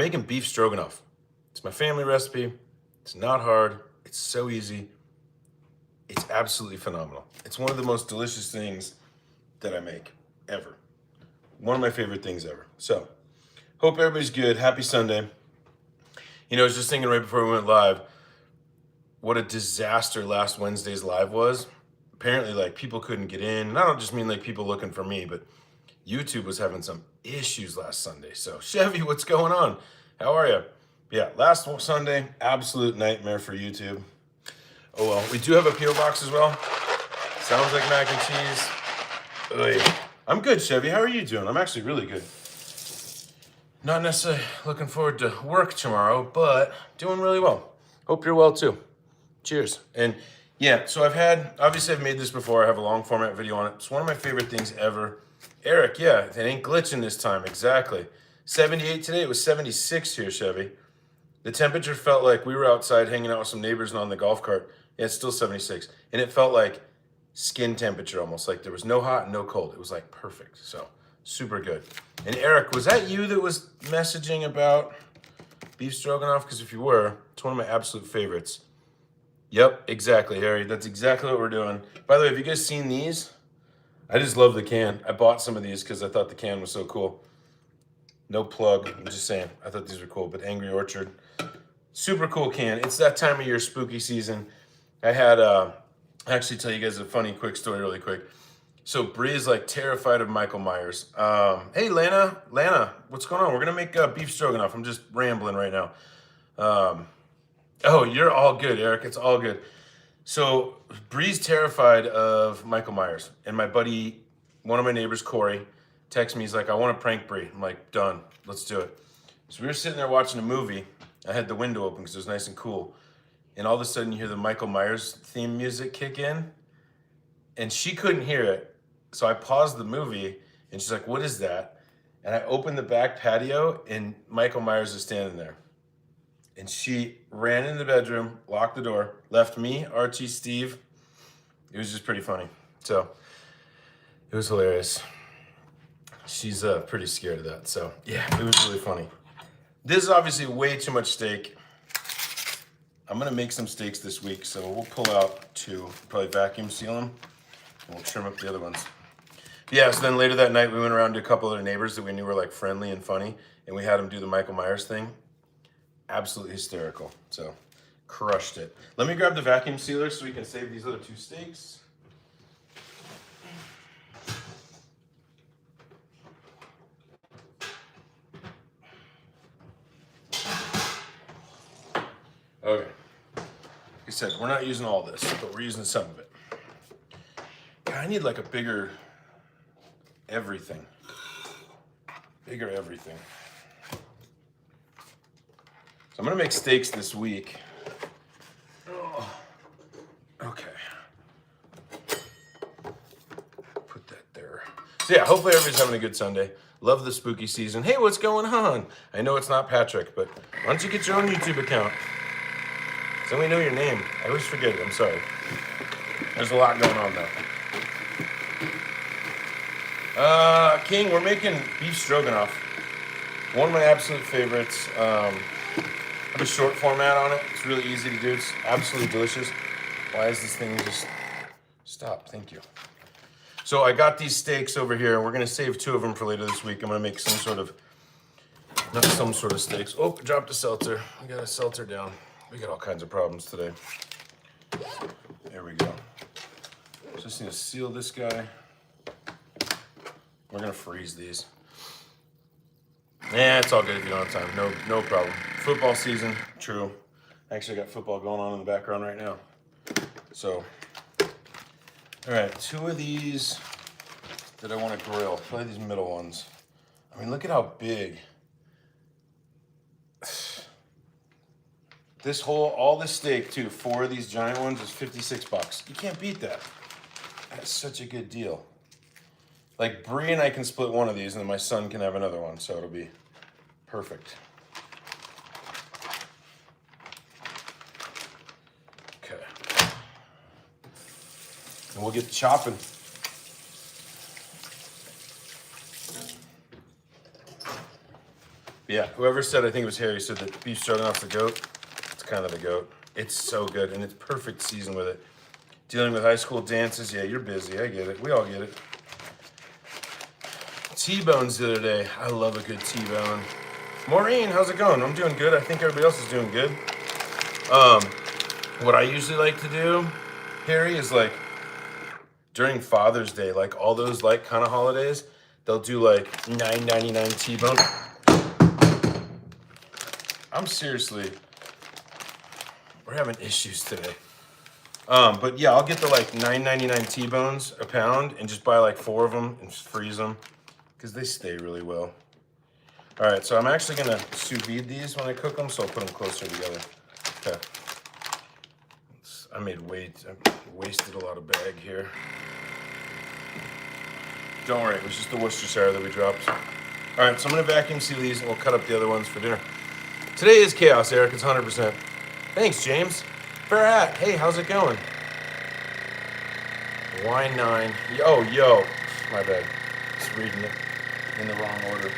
making beef stroganoff. It's my family recipe. It's not hard. It's so easy. It's absolutely phenomenal. It's one of the most delicious things that I make ever. One of my favorite things ever. So, hope everybody's good. Happy Sunday. You know, I was just thinking right before we went live, what a disaster last Wednesday's live was. Apparently, like, people couldn't get in. And I don't just mean like people looking for me, but YouTube was having some issues last Sunday. So, Chevy, what's going on? How are you? Yeah, last Sunday, absolute nightmare for YouTube. Oh well, we do have a P.O. box as well. Sounds like mac and cheese. Oy. I'm good, Chevy. How are you doing? I'm actually really good. Not necessarily looking forward to work tomorrow, but doing really well. Hope you're well too. Cheers. And yeah, so obviously I've made this before. I have a long format video on it. It's one of my favorite things ever. Eric, yeah, it ain't glitching this time. Exactly. 78 today. It was 76 here, Chevy. The temperature felt like we were outside hanging out with some neighbors and on the golf cart. Yeah, it's still 76. And it felt like skin temperature almost. Like there was no hot and no cold. It was like perfect. So super good. And Eric, was that you that was messaging about beef stroganoff? Because if you were, it's one of my absolute favorites. Yep, exactly, Harry. That's exactly what we're doing. By the way, have you guys seen these? I just love the can. I bought some of these because I thought the can was so cool. No plug, I'm just saying. I thought these were cool, but Angry Orchard. Super cool can. It's that time of year, spooky season. I had, actually tell you guys a funny quick story really quick. So Bree is like terrified of Michael Myers. Hey, Lana, what's going on? We're gonna make beef stroganoff. I'm just rambling right now. Oh, you're all good, Eric. It's all good. So Bree's terrified of Michael Myers. And my buddy, one of my neighbors, Corey, texts me. He's like, I want to prank Bree. I'm like, done. Let's do it. So we were sitting there watching a movie. I had the window open because it was nice and cool. And all of a sudden you hear the Michael Myers theme music kick in. And she couldn't hear it. So I paused the movie and she's like, what is that? And I opened the back patio and Michael Myers is standing there. And she ran in the bedroom, locked the door, left me, Archie, Steve. It was just pretty funny. So it was hilarious. She's pretty scared of that. So yeah, it was really funny. This is obviously way too much steak. I'm gonna make some steaks this week. So we'll pull out 2, probably vacuum seal them, and we'll trim up the other ones. Yeah, so then later that night, we went around to a couple other neighbors that we knew were like friendly and funny. And we had them do the Michael Myers thing. Absolutely hysterical. So crushed it. Let me grab the vacuum sealer so we can save these other 2 steaks. Okay. Like I said, we're not using all this, but we're using some of it. God, I need like a bigger everything. Bigger everything. So I'm gonna make steaks this week. Oh, okay. Put that there. So yeah, hopefully everybody's having a good Sunday. Love the spooky season. Hey, what's going on? I know it's not Patrick, but why don't you get your own YouTube account? So we know your name. I always forget it, I'm sorry. There's a lot going on though. King, we're making beef stroganoff. One of my absolute favorites. I have a short format on it. It's really easy to do. It's absolutely delicious. Why is this thing just stop? Thank you. So I got these steaks over here, and we're gonna save 2 of them for later this week. I'm gonna make some sort of, not some sort of steaks. Oh, dropped a seltzer. We got a seltzer down. We got all kinds of problems today. There we go. Just need to seal this guy. We're gonna freeze these. Yeah, it's all good if you don't have time. No problem. Football season, true. Actually, I got football going on in the background right now. So, all right, 2 of these that I want to grill. Probably these middle ones. I mean, look at how big. All this steak too, 4 of these giant ones is $56. You can't beat that. That's such a good deal. Like Bree and I can split one of these and then my son can have another one, so it'll be perfect. Okay. And we'll get to chopping. Yeah, whoever said, I think it was Harry, said that beef stroganoff's the goat. It's kind of the goat. It's so good, and it's perfect season with it. Dealing with high school dances, yeah, you're busy. I get it. We all get it. T-bones the other day. I love a good T-bone. Maureen, how's it going? I'm doing good. I think everybody else is doing good. What I usually like to do, Harry, is like during Father's Day, like all those like kind of holidays, they'll do like $9.99 T-bone. I'm seriously, we're having issues today. But yeah, I'll get the like $9.99 T-bones a pound and just buy like 4 of them and just freeze them because they stay really well. All right, so I'm actually gonna sous vide these when I cook them, so I'll put them closer together. Okay. I wasted a lot of bag here. Don't worry, it was just the Worcestershire that we dropped. All right, so I'm gonna vacuum seal these and we'll cut up the other ones for dinner. Today is chaos, Eric, it's 100%. Thanks, James. Fair hat, hey, how's it going? Wine 9, oh, yo, my bad. Just reading it in the wrong order.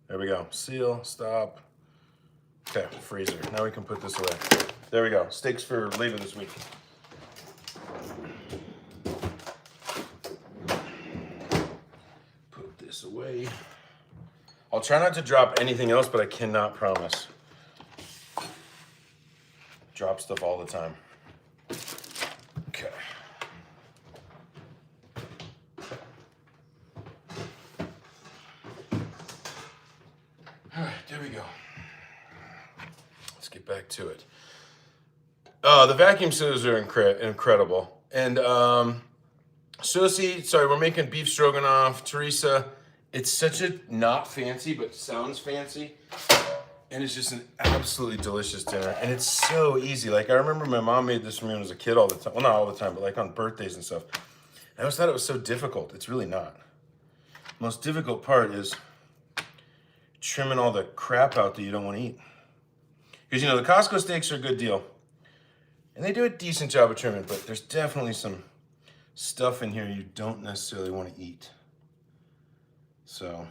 There we go, seal, stop. Okay, freezer, now we can put this away. There we go, steaks for later this week. Put this away. I'll try not to drop anything else, but I cannot promise. Drop stuff all the time. Okay. All right, there we go. Let's get back to it. The vacuum sealers are incredible. And Susie, sorry, we're making beef stroganoff. Teresa, it's such a not fancy, but sounds fancy. And it's just an absolutely delicious dinner. And it's so easy. Like, I remember my mom made this for me when I was a kid all the time. Well, not all the time, but like on birthdays and stuff. I always thought it was so difficult. It's really not. The most difficult part is trimming all the crap out that you don't want to eat. Because, you know, the Costco steaks are a good deal. And they do a decent job of trimming, but there's definitely some stuff in here you don't necessarily want to eat. So,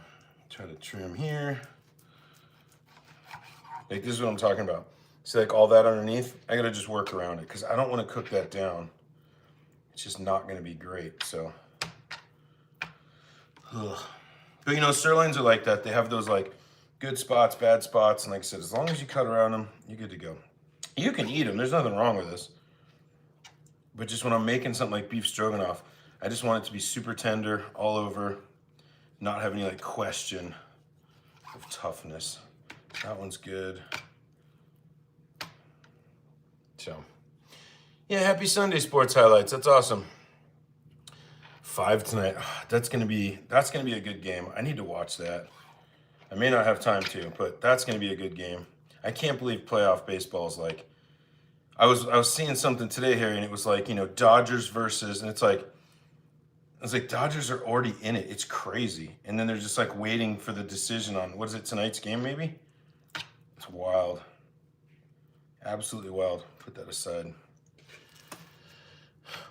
try to trim here. Like, this is what I'm talking about. See, like all that underneath, I gotta just work around it because I don't want to cook that down. It's just not gonna be great, so. Ugh. But you know, sirloins are like that. They have those like good spots, bad spots, and like I said, as long as you cut around them, you're good to go. You can eat them, there's nothing wrong with this. But just when I'm making something like beef stroganoff, I just want it to be super tender all over, not have any like question of toughness. That one's good. So, yeah, happy Sunday sports highlights. That's awesome. 5 tonight. That's gonna be a good game. I need to watch that. I may not have time to, but that's gonna be a good game. I can't believe playoff baseball is like. I was seeing something today, Harry, and it was like, you know, Dodgers versus, and it's like, I was like, Dodgers are already in it. It's crazy, and then they're just like waiting for the decision on what is it, tonight's game maybe. It's wild. Absolutely wild. Put that aside.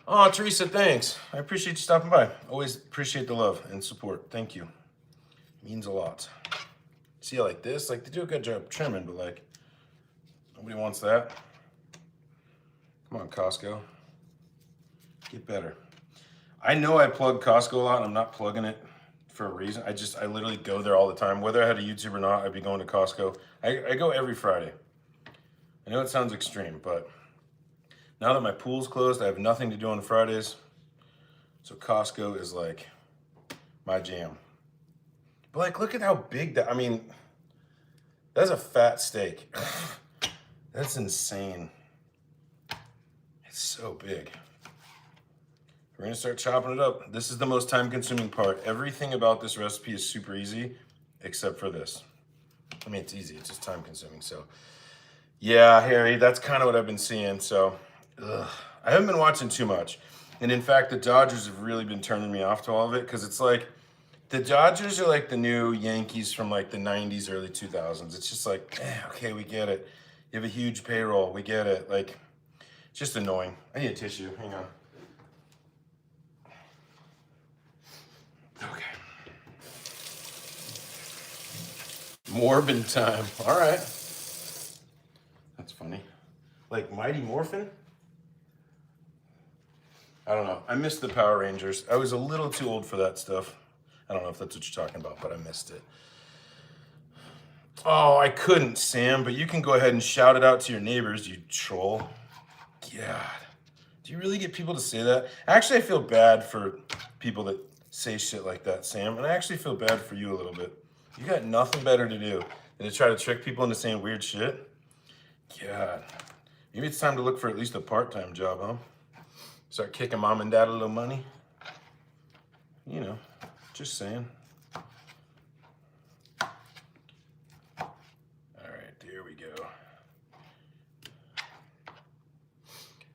Oh, Teresa, thanks. I appreciate you stopping by. Always appreciate the love and support. Thank you. It means a lot. See, like this, like they do a good job trimming, but like nobody wants that. Come on, Costco. Get better. I know I plug Costco a lot and I'm not plugging it for a reason. I literally go there all the time. Whether I had a YouTube or not, I'd be going to Costco. I go every Friday. I know it sounds extreme, but now that my pool's closed, I have nothing to do on Fridays. So Costco is like my jam. But like, look at how big that, I mean, that's a fat steak. That's insane. It's so big. We're gonna start chopping it up. This is the most time-consuming part. Everything about this recipe is super easy, except for this. I mean, it's easy, it's just time-consuming, so. Yeah, Harry, that's kind of what I've been seeing, so. Ugh. I haven't been watching too much. And in fact, the Dodgers have really been turning me off to all of it, because it's like, the Dodgers are like the new Yankees from like the 90s, early 2000s. It's just like, okay, we get it. You have a huge payroll, we get it. Like, it's just annoying. I need a tissue, hang on. Okay. Morbin time. All right. That's funny. Like Mighty Morphin? I don't know. I missed the Power Rangers. I was a little too old for that stuff. I don't know if that's what you're talking about, but I missed it. Oh, I couldn't, Sam, but you can go ahead and shout it out to your neighbors, you troll. God. Do you really get people to say that? Actually, I feel bad for people that say shit like that, Sam, and I actually feel bad for you a little bit. You got nothing better to do than to try to trick people into saying weird shit. God. Maybe it's time to look for at least a part-time job, huh? Start kicking mom and dad a little money. You know, just saying. All right, there we go.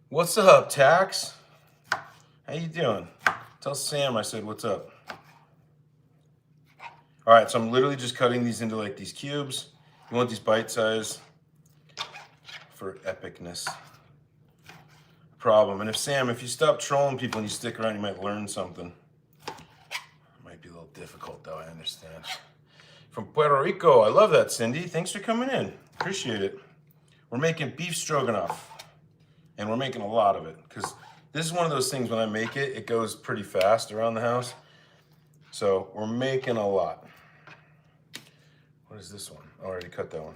What's up, Tax? How you doing? Tell Sam I said what's up. All right, so I'm literally just cutting these into like these cubes. You want these bite size for epicness. Problem. And if Sam, if you stop trolling people and you stick around, you might learn something. It might be a little difficult though, I understand. From Puerto Rico, I love that, Cindy. Thanks for coming in. Appreciate it. We're making beef stroganoff. And we're making a lot of it because this is one of those things when I make it, it goes pretty fast around the house. So we're making a lot. What is this one? I already cut that one.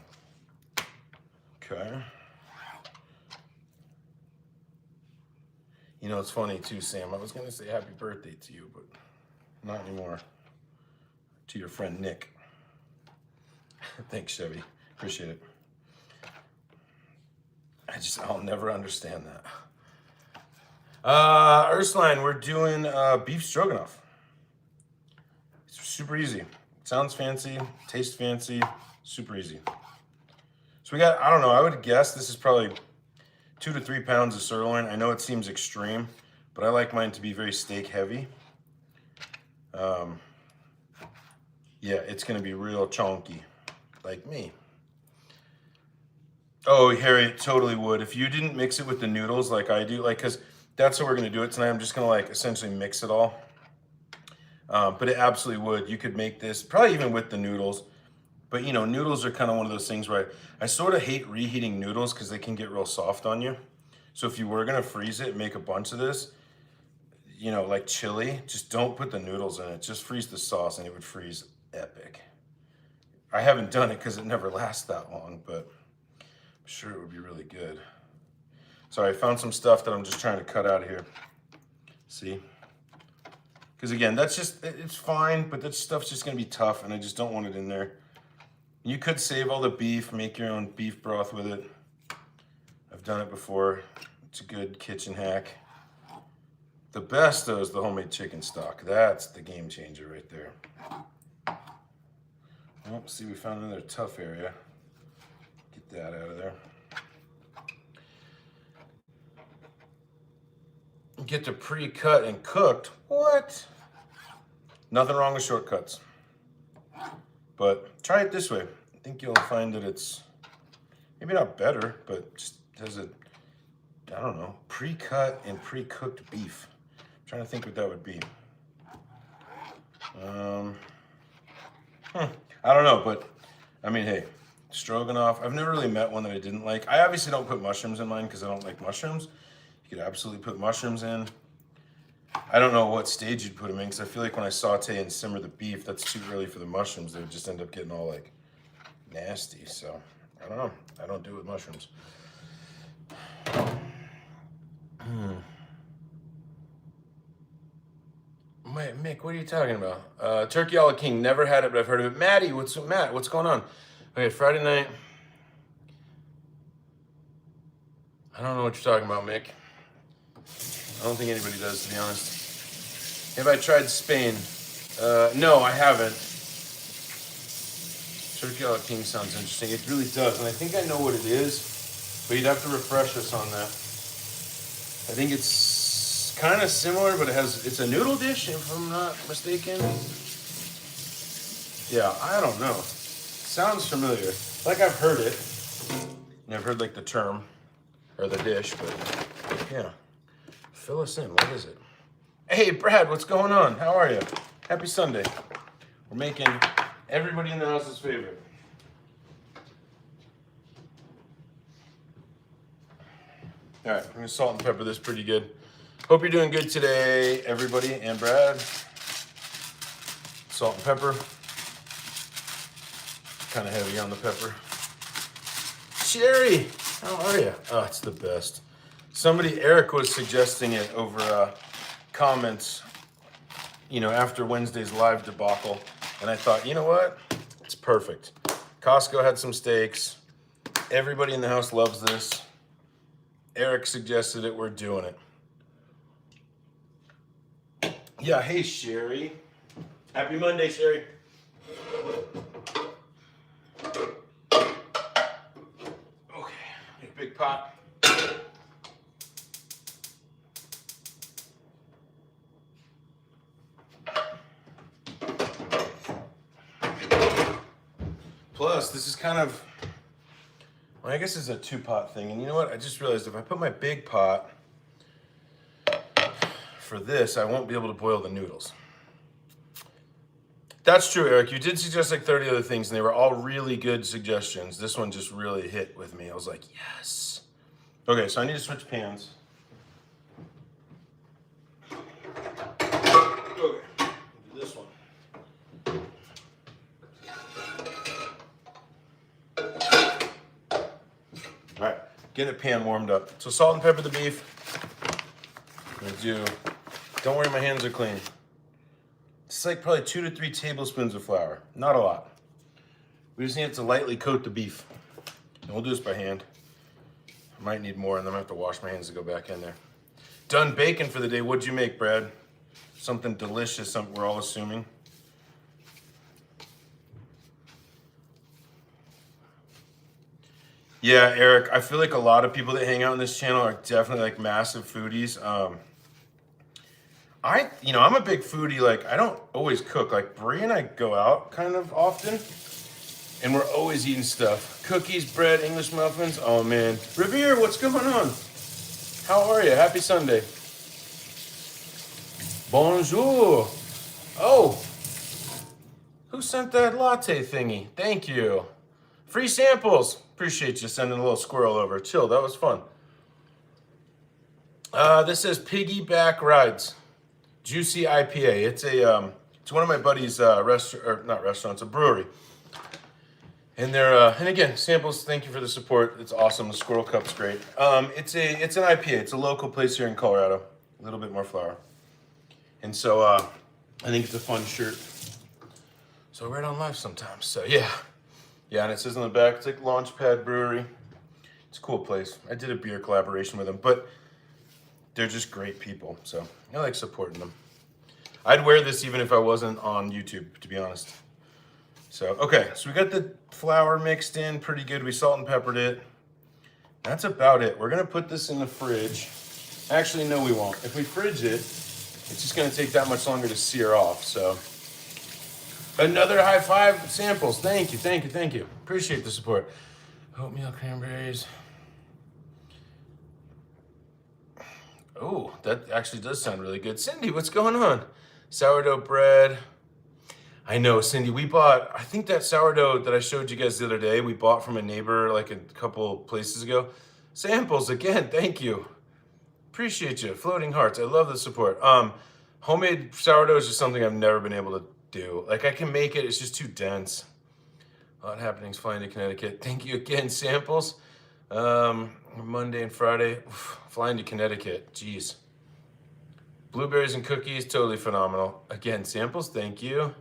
Okay. You know, it's funny too, Sam. I was going to say happy birthday to you, but not anymore. To your friend, Nick. Thanks, Chevy. Appreciate it. I'll never understand that. Ursuline, we're doing beef stroganoff. It's super easy. Sounds fancy, tastes fancy, super easy. So we got, I don't know, I would guess this is probably 2 to 3 pounds of sirloin. I know it seems extreme, but I like mine to be very steak heavy. Yeah, it's gonna be real chunky, like me. Oh, Harry, it totally would. If you didn't mix it with the noodles like I do, like, cause that's how we're gonna do it tonight. I'm just gonna like essentially mix it all. But it absolutely would. You could make this probably even with the noodles. But you know, noodles are kind of one of those things where I sort of hate reheating noodles because they can get real soft on you. So if you were gonna freeze it and make a bunch of this, you know, like chili, just don't put the noodles in it. Just freeze the sauce and it would freeze epic. I haven't done it because it never lasts that long, but I'm sure it would be really good. Sorry, I found some stuff that I'm just trying to cut out of here. See? Because again, that's just, it's fine, but that stuff's just gonna be tough and I just don't want it in there. You could save all the beef, make your own beef broth with it. I've done it before. It's a good kitchen hack. The best though is the homemade chicken stock. That's the game changer right there. Oh, see, we found another tough area. Get that out of there. Get to pre-cut and cooked. What? Nothing wrong with shortcuts. But try it this way. I think you'll find that it's maybe not better, but just has a, I don't know, pre-cut and pre-cooked beef. I'm trying to think what that would be. I don't know, but I mean, hey, stroganoff. I've never really met one that I didn't like. I obviously don't put mushrooms in mine because I don't like mushrooms. You could absolutely put mushrooms in. I don't know what stage you'd put them in because I feel like when I saute and simmer the beef, that's too early for the mushrooms. They would just end up getting all like nasty. So I don't know. I don't do it with mushrooms. Wait, Mick, what are you talking about? Turkey a la King, never had it, but I've heard of it. Matt, what's going on? Okay, Friday night. I don't know what you're talking about, Mick. I don't think anybody does, to be honest. Have I tried Spain? No, I haven't. Turkey a la King sounds interesting. It really does, and I think I know what it is, but you'd have to refresh us on that. I think it's kind of similar, but it's a noodle dish, if I'm not mistaken. Yeah, I don't know. Sounds familiar. Like I've heard it. And I've heard like the term or the dish, but yeah. Fill us in. What is it? Hey, Brad, what's going on? How are you? Happy Sunday. We're making everybody in the house's favorite. All right, I'm gonna salt and pepper this pretty good. Hope you're doing good today, everybody, and Brad. Salt and pepper. Kind of heavy on the pepper. Sherry, how are you? Oh, it's the best. Somebody, Eric was suggesting it over comments, you know, after Wednesday's live debacle. And I thought, you know what? It's perfect. Costco had some steaks. Everybody in the house loves this. Eric suggested it, we're doing it. Yeah, hey Sherry. Happy Monday, Sherry. Okay, big pot. Plus, this is kind of, well, I guess it's a 2-pot thing. And you know what? I just realized if I put my big pot for this, I won't be able to boil the noodles. That's true, Eric. You did suggest like 30 other things, and they were all really good suggestions. This one just really hit with me. I was like, yes. Okay, so I need to switch pans. Okay, do this one. All right, get a pan warmed up. So salt and pepper the beef. I'm gonna do, don't worry, my hands are clean. It's like probably 2 to 3 tablespoons of flour. Not a lot. We just need it to lightly coat the beef. And we'll do this by hand. I might need more, and then I have to wash my hands to go back in there. Done bacon for the day. What'd you make, Brad? Something delicious, something we're all assuming. Yeah, Eric, I feel like a lot of people that hang out on this channel are definitely like massive foodies. I'm a big foodie. Like, I don't always cook. Like, Brie and I go out kind of often, and we're always eating stuff. Cookies, bread, English muffins. Oh, man. Revere, what's going on? How are you? Happy Sunday. Bonjour. Oh, who sent that latte thingy? Thank you. Free samples. Appreciate you sending a little squirrel over. Chill, that was fun. This says Piggyback Rides. Juicy IPA. It's one of my buddy's restaurants, a brewery. And and again, samples, thank you for the support. It's awesome. The Squirrel Cup's great. It's an IPA. It's a local place here in Colorado. A little bit more flour. And so I think it's a fun shirt. So right on live sometimes. So yeah. Yeah, and it says on the back, it's like Launchpad Brewery. It's a cool place. I did a beer collaboration with them, but they're just great people, so I like supporting them. I'd wear this even if I wasn't on YouTube, to be honest. So, okay, so we got the flour mixed in pretty good. We salt and peppered it. That's about it. We're gonna put this in the fridge. Actually, no, we won't. If we fridge it, it's just gonna take that much longer to sear off, so. Another high five samples. Thank you, thank you, thank you. Appreciate the support. Oatmeal cranberries. Oh, that actually does sound really good. Cindy, what's going on? Sourdough bread. I know, Cindy, we bought, I think that sourdough that I showed you guys the other day, we bought from a neighbor like a couple places ago. Samples again, thank you. Appreciate you. Floating hearts, I love the support. Homemade sourdough is just something I've never been able to do. Like, I can make it, it's just too dense. A lot happenings flying to Connecticut. Thank you again, samples. Monday and Friday, flying to Connecticut, jeez. Blueberries and cookies, totally phenomenal. Again, samples, thank you.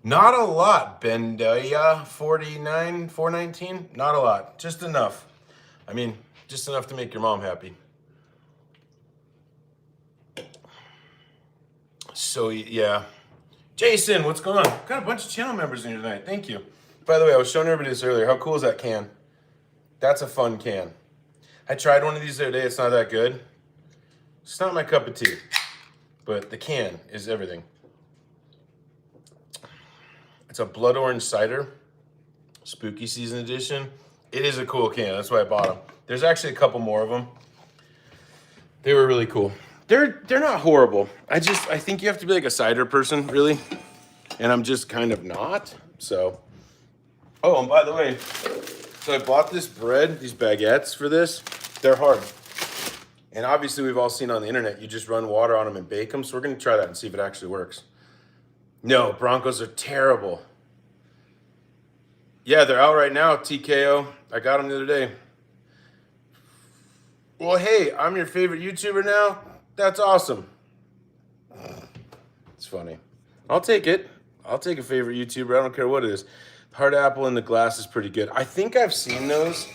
Not a lot, Bendaya 49, 419, not a lot, just enough. I mean, just enough to make your mom happy. So, yeah. Jason, what's going on? Got a bunch of channel members in here tonight. Thank you. By the way, I was showing everybody this earlier. How cool is that can? That's a fun can. I tried one of these the other day. It's not that good. It's not my cup of tea. But the can is everything. It's a blood orange cider. Spooky season edition. It is a cool can. That's why I bought them. There's actually a couple more of them. They were really cool. They're not horrible. I think you have to be like a cider person, really. And I'm just kind of not. So, oh, and by the way, So I bought this bread, these baguettes for this. They're hard. And obviously we've all seen on the internet, you just run water on them and bake them. So we're gonna try that and see if it actually works. No, Broncos are terrible. Yeah, they're out right now, TKO. I got them the other day. Well, hey, I'm your favorite YouTuber now. That's awesome. It's funny. I'll take it. I'll take a favorite YouTuber. I don't care what it is. Hard apple in the glass is pretty good. I think I've seen those.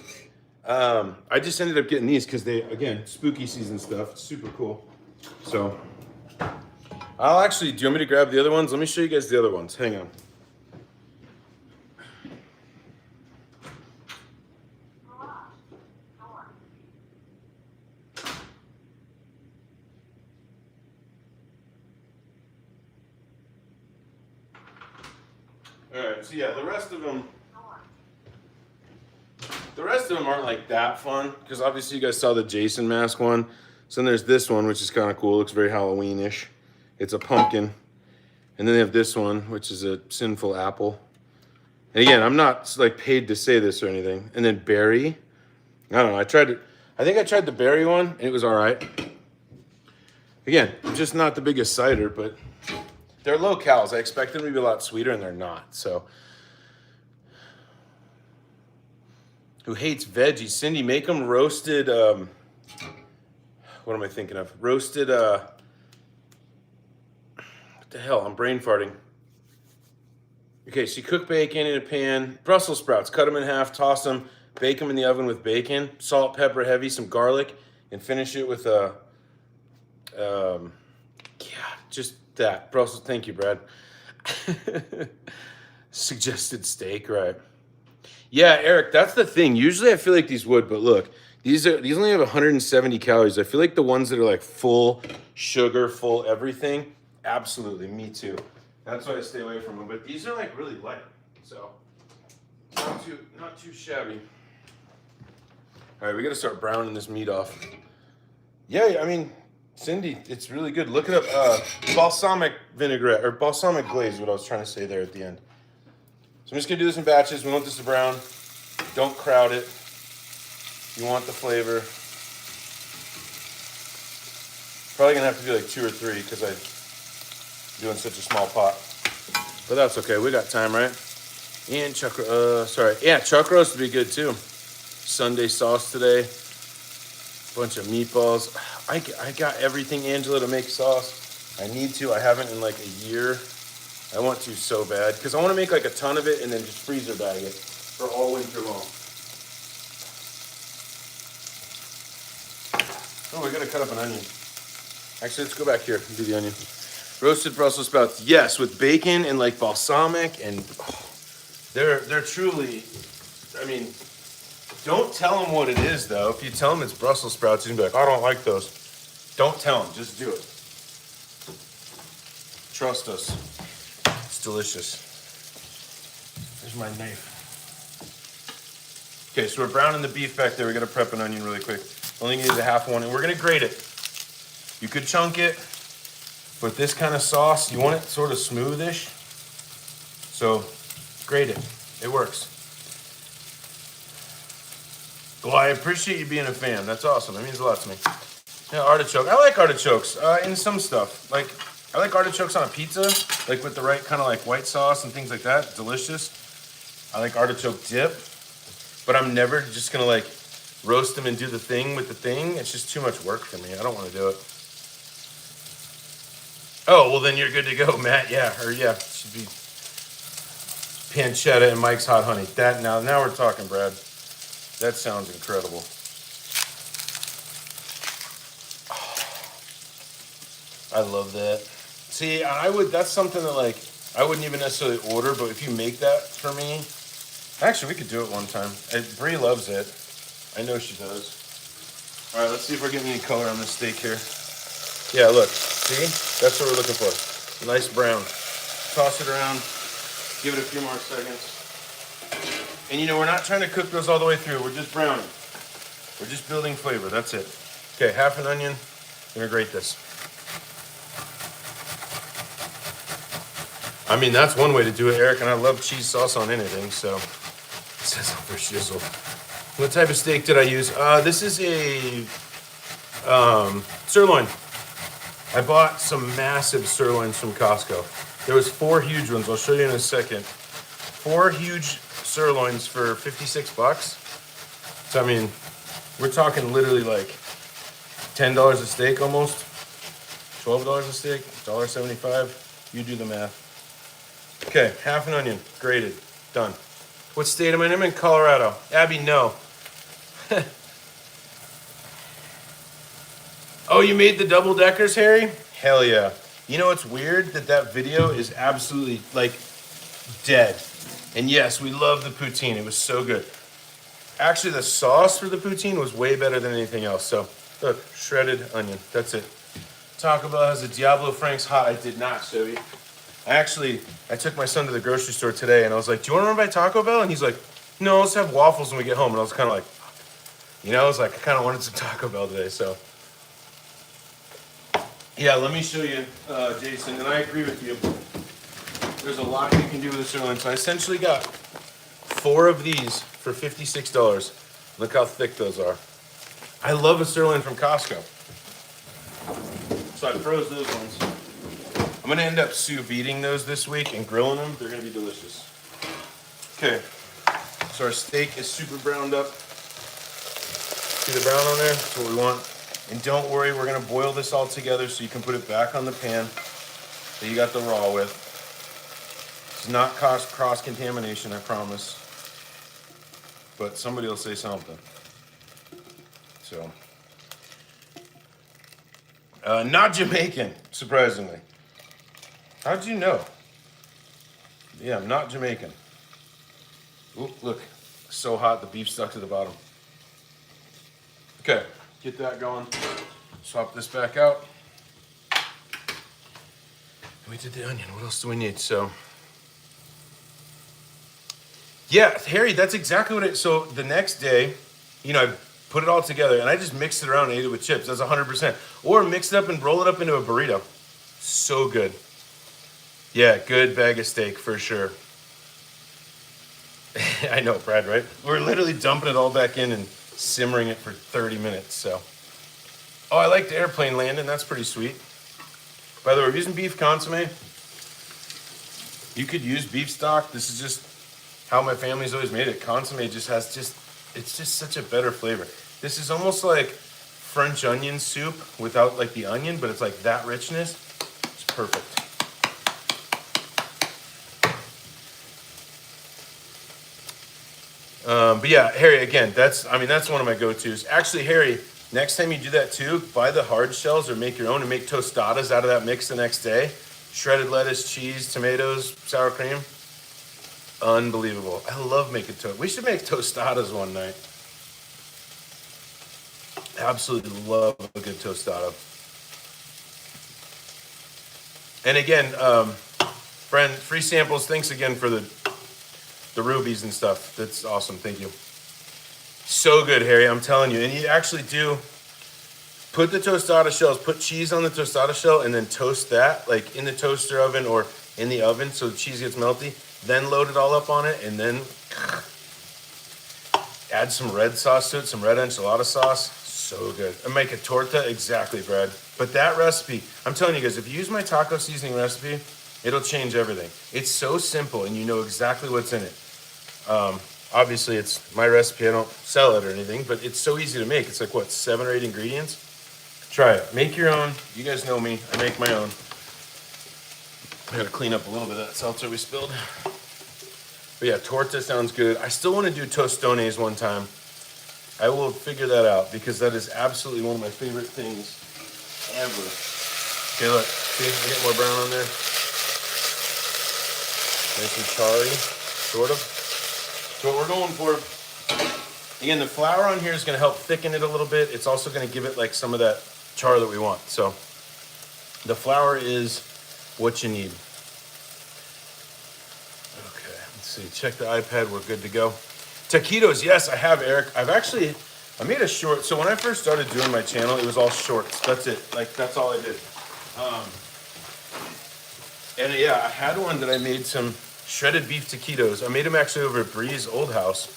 I just ended up getting these because they, again, spooky season stuff. It's super cool. So I'll actually, do you want me to grab the other ones? Let me show you guys the other ones. Hang on. All right, so yeah, the rest of them aren't like that fun because obviously you guys saw the Jason mask one. So then there's this one, which is kind of cool. Looks very Halloween-ish. It's a pumpkin. And then they have this one, which is a sinful apple. And again, I'm not like paid to say this or anything. And then berry. I don't know. I think I tried the berry one and it was all right. Again, just not the biggest cider, but they're low calories. I expect them to be a lot sweeter, and they're not. So, who hates veggies? Cindy, make them roasted. What am I thinking of? Roasted. What the hell? I'm brain farting. Okay, so you cook bacon in a pan. Brussels sprouts. Cut them in half. Toss them. Bake them in the oven with bacon. Salt, pepper, heavy, some garlic, and finish it with a. Just that. Brussels, thank you, Brad. Suggested steak, right? Yeah, Eric, that's the thing. Usually I feel like these would, but look, these only have 170 calories. I feel like the ones that are like full sugar, full everything, absolutely, me too. That's why I stay away from them. But these are like really light, so not too shabby. All right, we got to start browning this meat off. Yeah, I mean, Cindy, it's really good. Look it up. Balsamic vinaigrette, or balsamic glaze is what I was trying to say there at the end. So I'm just going to do this in batches. We want this to brown. Don't crowd it. You want the flavor. Probably going to have to do like 2 or 3 because I'm doing such a small pot. But that's okay. We got time, right? And chuck roast would be good too. Sunday sauce today. Bunch of meatballs. I got everything, Angela, to make sauce. I need to. I haven't in like a year. I want to so bad because I want to make like a ton of it and then just freezer bag it for all winter long. Oh, we gotta cut up an onion. Actually, let's go back here and do the onion. Roasted Brussels sprouts, yes, with bacon and like balsamic, and they're truly. I mean, don't tell them what it is though. If you tell them it's Brussels sprouts, you can be like, I don't like those. Don't tell them. Just do it. Trust us. Delicious. There's my knife. Okay, so we're browning the beef back there. We're gonna prep an onion really quick. Only need a half one, and we're gonna grate it. You could chunk it, but this kind of sauce, you want it sort of smoothish. So grate it. It works. Well, I appreciate you being a fan. That's awesome. That means a lot to me. Yeah, artichoke. I like artichokes in some stuff. Like, I like artichokes on a pizza, like with the right kind of like white sauce and things like that. Delicious. I like artichoke dip, but I'm never just gonna like roast them and do the thing with the thing. It's just too much work for me. I don't want to do it. Oh, well then you're good to go, Matt. Yeah, should be pancetta and Mike's hot honey. That now we're talking, Brad. That sounds incredible. I love that. See, that's something that like, I wouldn't even necessarily order, but if you make that for me, actually we could do it one time. Bree loves it. I know she does. All right, let's see if we're getting any color on this steak here. Yeah, look, see? That's what we're looking for. Nice brown. Toss it around, give it a few more seconds. And you know, we're not trying to cook those all the way through. We're just browning. We're just building flavor, that's it. Okay, half an onion. I'm gonna grate this. I mean, that's one way to do it, Eric, and I love cheese sauce on anything, so Sizzle for shizzle. What type of steak did I use? This is a sirloin. I bought some massive sirloins from Costco. There was 4 huge ones. I'll show you in a second. 4 huge sirloins for 56 bucks. So I mean, we're talking literally like $10 a steak almost. $12 a steak, $1.75. You do the math. Okay, half an onion, grated, done. What state am I in? I'm in Colorado. Abby, no. Oh, you made the double deckers, Harry? Hell yeah. You know what's weird? That video is absolutely like dead. And yes, we love the poutine. It was so good. Actually, the sauce for the poutine was way better than anything else. So, look, shredded onion. That's it. Taco Bell has a Diablo Frank's hot. I did not show you. I took my son to the grocery store today, and I was like, do you want to run by Taco Bell? And he's like, no, let's have waffles when we get home. And I was kind of like, you know, I was like, I kind of wanted some Taco Bell today. So, yeah, let me show you, Jason. And I agree with you. There's a lot you can do with a sirloin. So I essentially got 4 of these for $56. Look how thick those are. I love a sirloin from Costco. So I froze those ones. I'm gonna end up sous videing those this week and grilling them. They're gonna be delicious. Okay, so our steak is super browned up. See the brown on there? That's what we want. And don't worry, we're gonna boil this all together so you can put it back on the pan that you got the raw with. It's not cause cross-contamination, I promise. But somebody will say something. So, not Jamaican, surprisingly. How'd you know? Yeah, I'm not Jamaican. Ooh, look, so hot the beef stuck to the bottom. Okay, get that going. Swap this back out. We did the onion. What else do we need? So, yeah, Harry, that's exactly what it. So the next day, you know, I put it all together and I just mixed it around and ate it with chips. That's 100%. Or mix it up and roll it up into a burrito. So good. Yeah, good bag of steak for sure. I know, Brad, right? We're literally dumping it all back in and simmering it for 30 minutes, so. Oh, I like the airplane landing. That's pretty sweet. By the way, we're using beef consomme. You could use beef stock. This is just how my family's always made it. Consomme just has it's just such a better flavor. This is almost like French onion soup without like the onion, but it's like that richness. It's perfect. But yeah, Harry, again, that's one of my go-tos. Actually, Harry, next time you do that too, buy the hard shells or make your own and make tostadas out of that mix the next day. Shredded lettuce, cheese, tomatoes, sour cream. Unbelievable. I love making toast. We should make tostadas one night. Absolutely love a good tostada. And again, friend, free samples. Thanks again for the rubies and stuff. That's awesome. Thank you. So good, Harry. I'm telling you. And you actually do put the tostada shells, put cheese on the tostada shell, and then toast that, like in the toaster oven or in the oven so the cheese gets melty. Then load it all up on it, and then add some red sauce to it, some red enchilada sauce. So good. And make a torta, exactly, Brad. But that recipe, I'm telling you guys, if you use my taco seasoning recipe, it'll change everything. It's so simple, and you know exactly what's in it. Obviously, it's my recipe. I don't sell it or anything, but it's so easy to make. It's like, what, 7 or 8 ingredients? Try it. Make your own. You guys know me. I make my own. I gotta clean up a little bit of that seltzer we spilled. But yeah, torta sounds good. I still want to do tostones one time. I will figure that out because that is absolutely one of my favorite things ever. Okay, look. See, I get more brown on there. Nice and charry, sort of. So what we're going for, again, the flour on here is going to help thicken it a little bit. It's also going to give it like some of that char that we want. So the flour is what you need. Okay, let's see. Check the iPad. We're good to go. Taquitos, yes, I have, Eric. I made a short. So when I first started doing my channel, it was all shorts. That's it. Like, that's all I did. And yeah, I had one that I made some shredded beef taquitos. I made them actually over at Bree's old house.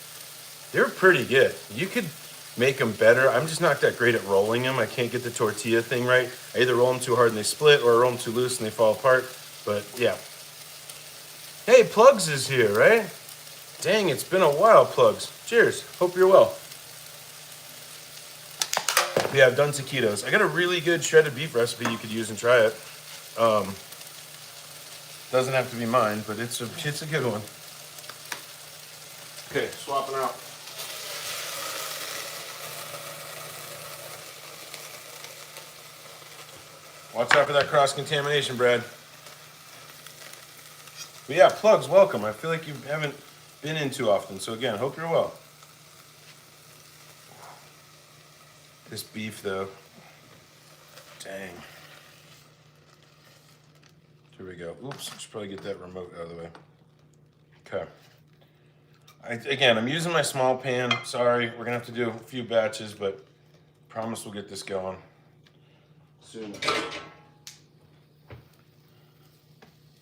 They're pretty good. You could make them better. I'm just not that great at rolling them. I can't get the tortilla thing right. I either roll them too hard and they split, or I roll them too loose and they fall apart. But yeah. Hey, Plugs is here, right? Dang, it's been a while, Plugs. Cheers. Hope you're well. Yeah, I've done taquitos. I got a really good shredded beef recipe you could use and try it. Doesn't have to be mine, but it's a good one. Okay, swapping out. Watch out for that cross-contamination, Brad. But yeah, Plugs, welcome. I feel like you haven't been in too often, so again, hope you're well. This beef, though. Dang. Here we go. Oops, I should probably get that remote out of the way. Okay. Again, I'm using my small pan. Sorry, we're gonna have to do a few batches, but promise we'll get this going soon.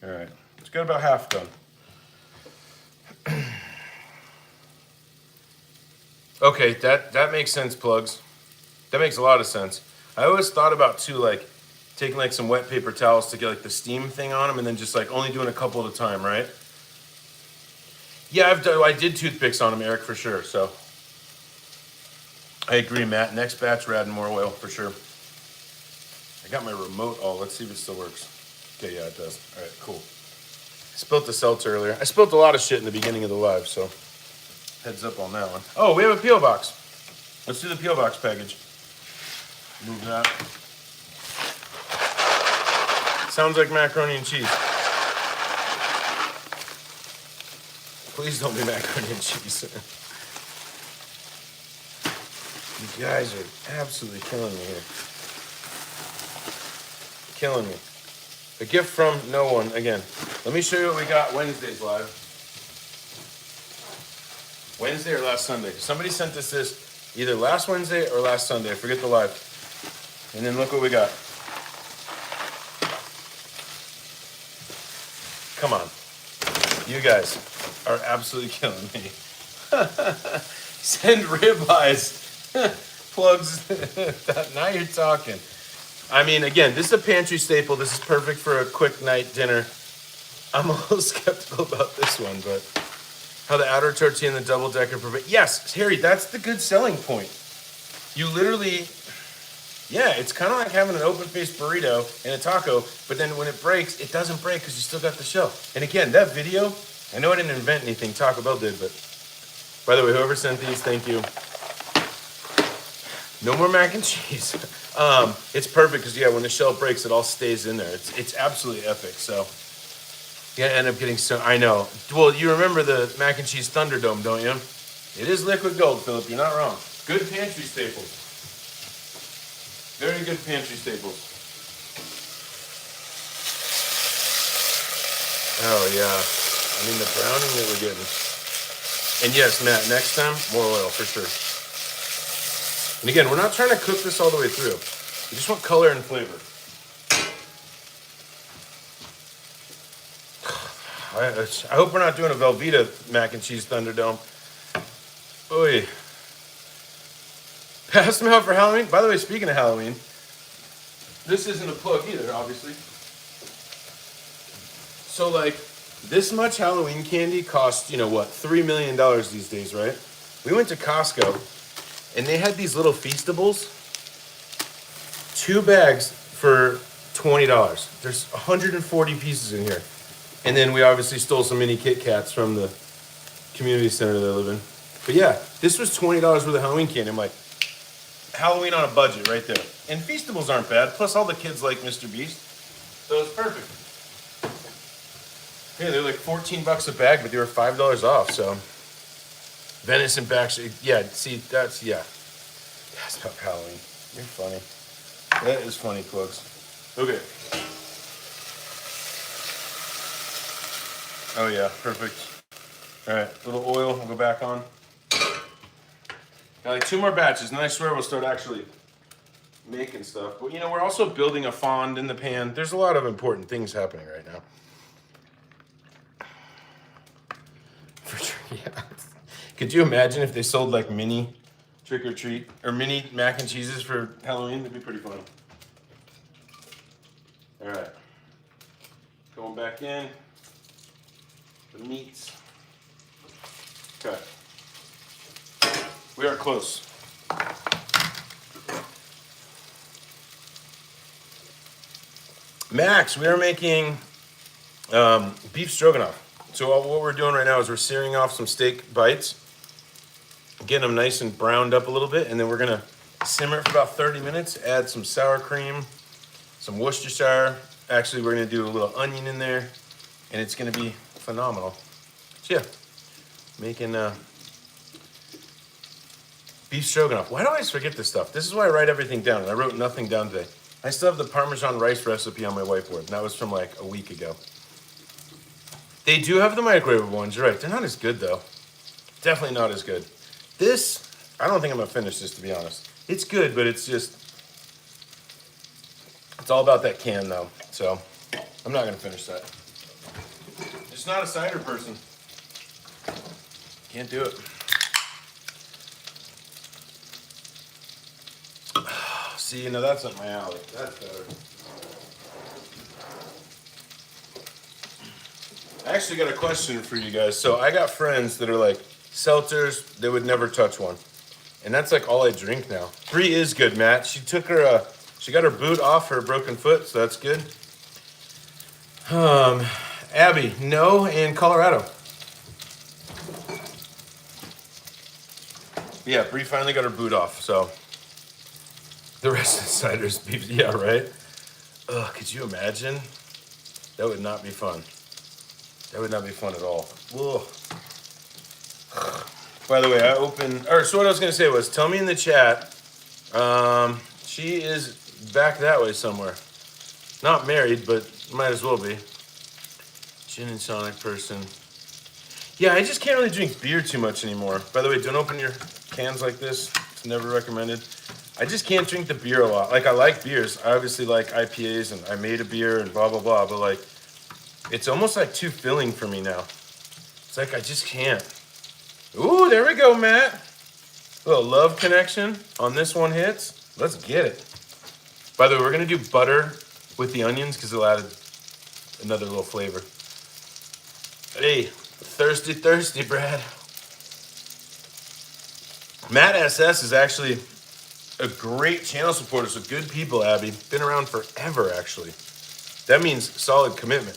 All right, it's got about half done. Okay, that makes sense, Plugs. That makes a lot of sense. I always thought about too, like taking like some wet paper towels to get like the steam thing on them, and then just like only doing a couple at a time, right? Yeah, I did toothpicks on them, Eric, for sure. So I agree, Matt. Next batch, we're adding more oil for sure. I got my remote all. Let's see if it still works. Okay, yeah, it does. All right, cool. I spilled the seltzer earlier. I spilled a lot of shit in the beginning of the live, so heads up on that one. Oh, we have a P.O. box. Let's do the P.O. box package. Move that. Sounds like macaroni and cheese. Please don't be macaroni and cheese. You guys are absolutely killing me here. Killing me. A gift from no one. Again, let me show you what we got Wednesday's live. Wednesday or last Sunday. Somebody sent us this either last Wednesday or last Sunday. I forget the live. And then look what we got. Come on. You guys are absolutely killing me. Send ribeyes. Plugs. Now you're talking. I mean, again, this is a pantry staple. This is perfect for a quick night dinner. I'm a little skeptical about this one, but how the outer tortilla and the double decker prevent. Yes, Harry, that's the good selling point. You literally, yeah, it's kind of like having an open-faced burrito and a taco, but then when it breaks, it doesn't break because you still got the shell. And again, that video, I know I didn't invent anything, Taco Bell did, but by the way, whoever sent these, thank you. No more mac and cheese. It's perfect because, yeah, when the shell breaks, it all stays in there. It's absolutely epic. So, yeah, end up getting so, I know. Well, you remember the mac and cheese Thunderdome, don't you? It is liquid gold, Philip. You're not wrong. Good pantry staples. Very good pantry staples. Oh, yeah. I mean, the browning that we're getting. And yes, Matt, next time, more oil for sure. And again, we're not trying to cook this all the way through. We just want color and flavor. I hope we're not doing a Velveeta mac and cheese Thunderdome. Oy. Pass them out for Halloween. By the way, speaking of Halloween, this isn't a plug either, obviously. So, like, this much Halloween candy costs, you know what, $3 million these days, right? We went to Costco. And they had these little Feastables. 2 bags for $20. There's 140 pieces in here. And then we obviously stole some mini Kit Kats from the community center that I live in. But yeah, this was $20 worth of Halloween candy. I'm like, Halloween on a budget right there. And Feastables aren't bad. Plus all the kids like Mr. Beast. So it's perfect. Yeah, they're like $14 a bag, but they were $5 off, so. Venison back, yeah, see, that's not Halloween. You're funny. That is funny, Plugs. Okay. Oh yeah, perfect. All right, little oil, we'll go back on. Got like 2 more batches, and then I swear we'll start actually making stuff. But you know, we're also building a fond in the pan. There's a lot of important things happening right now. Yeah. Could you imagine if they sold like mini trick or treat or mini mac and cheeses for Halloween? That'd be pretty fun. All right. Going back in. The meats. Okay. We are close. Max, we are making beef stroganoff. So what we're doing right now is we're searing off some steak bites, getting them nice and browned up a little bit, and then we're gonna simmer it for about 30 minutes, add some sour cream, some Worcestershire. Actually, we're gonna do a little onion in there, and it's gonna be phenomenal. So yeah, making beef stroganoff. Why do I always forget this stuff? This is why I write everything down, and I wrote nothing down today. I still have the Parmesan rice recipe on my whiteboard, and that was from like a week ago. They do have the microwave ones, you're right. They're not as good though. Definitely not as good. This, I don't think I'm gonna finish this, to be honest. It's good, but it's just, it's all about that can though. So I'm not gonna finish that. Just not a cider person. Can't do it. See, now that's up my alley. That's better. I actually got a question for you guys. So I got friends that are like seltzers, they would never touch one. And that's like all I drink now. 3 is good, Matt. She took her, she got her boot off her broken foot, so that's good. Abby, no, in Colorado. Yeah, Bree finally got her boot off, so. The rest of the cider's beef, yeah, right? Ugh, could you imagine? That would not be fun. That would not be fun at all. Ugh. By the way, so what I was gonna say was, tell me in the chat, she is back that way somewhere. Not married, but might as well be. Gin and tonic person. Yeah, I just can't really drink beer too much anymore. By the way, don't open your cans like this. It's never recommended. I just can't drink the beer a lot. Like, I like beers. I obviously like IPAs, and I made a beer and blah, blah, blah. But, like, it's almost, like, too filling for me now. It's like I just can't. Ooh, there we go, Matt. A little love connection on this one hits. Let's get it. By the way, we're going to do butter with the onions because it'll add another little flavor. Hey, thirsty, Brad. Matt SS is actually a great channel supporter, so good people, Abby. Been around forever, actually. That means solid commitment.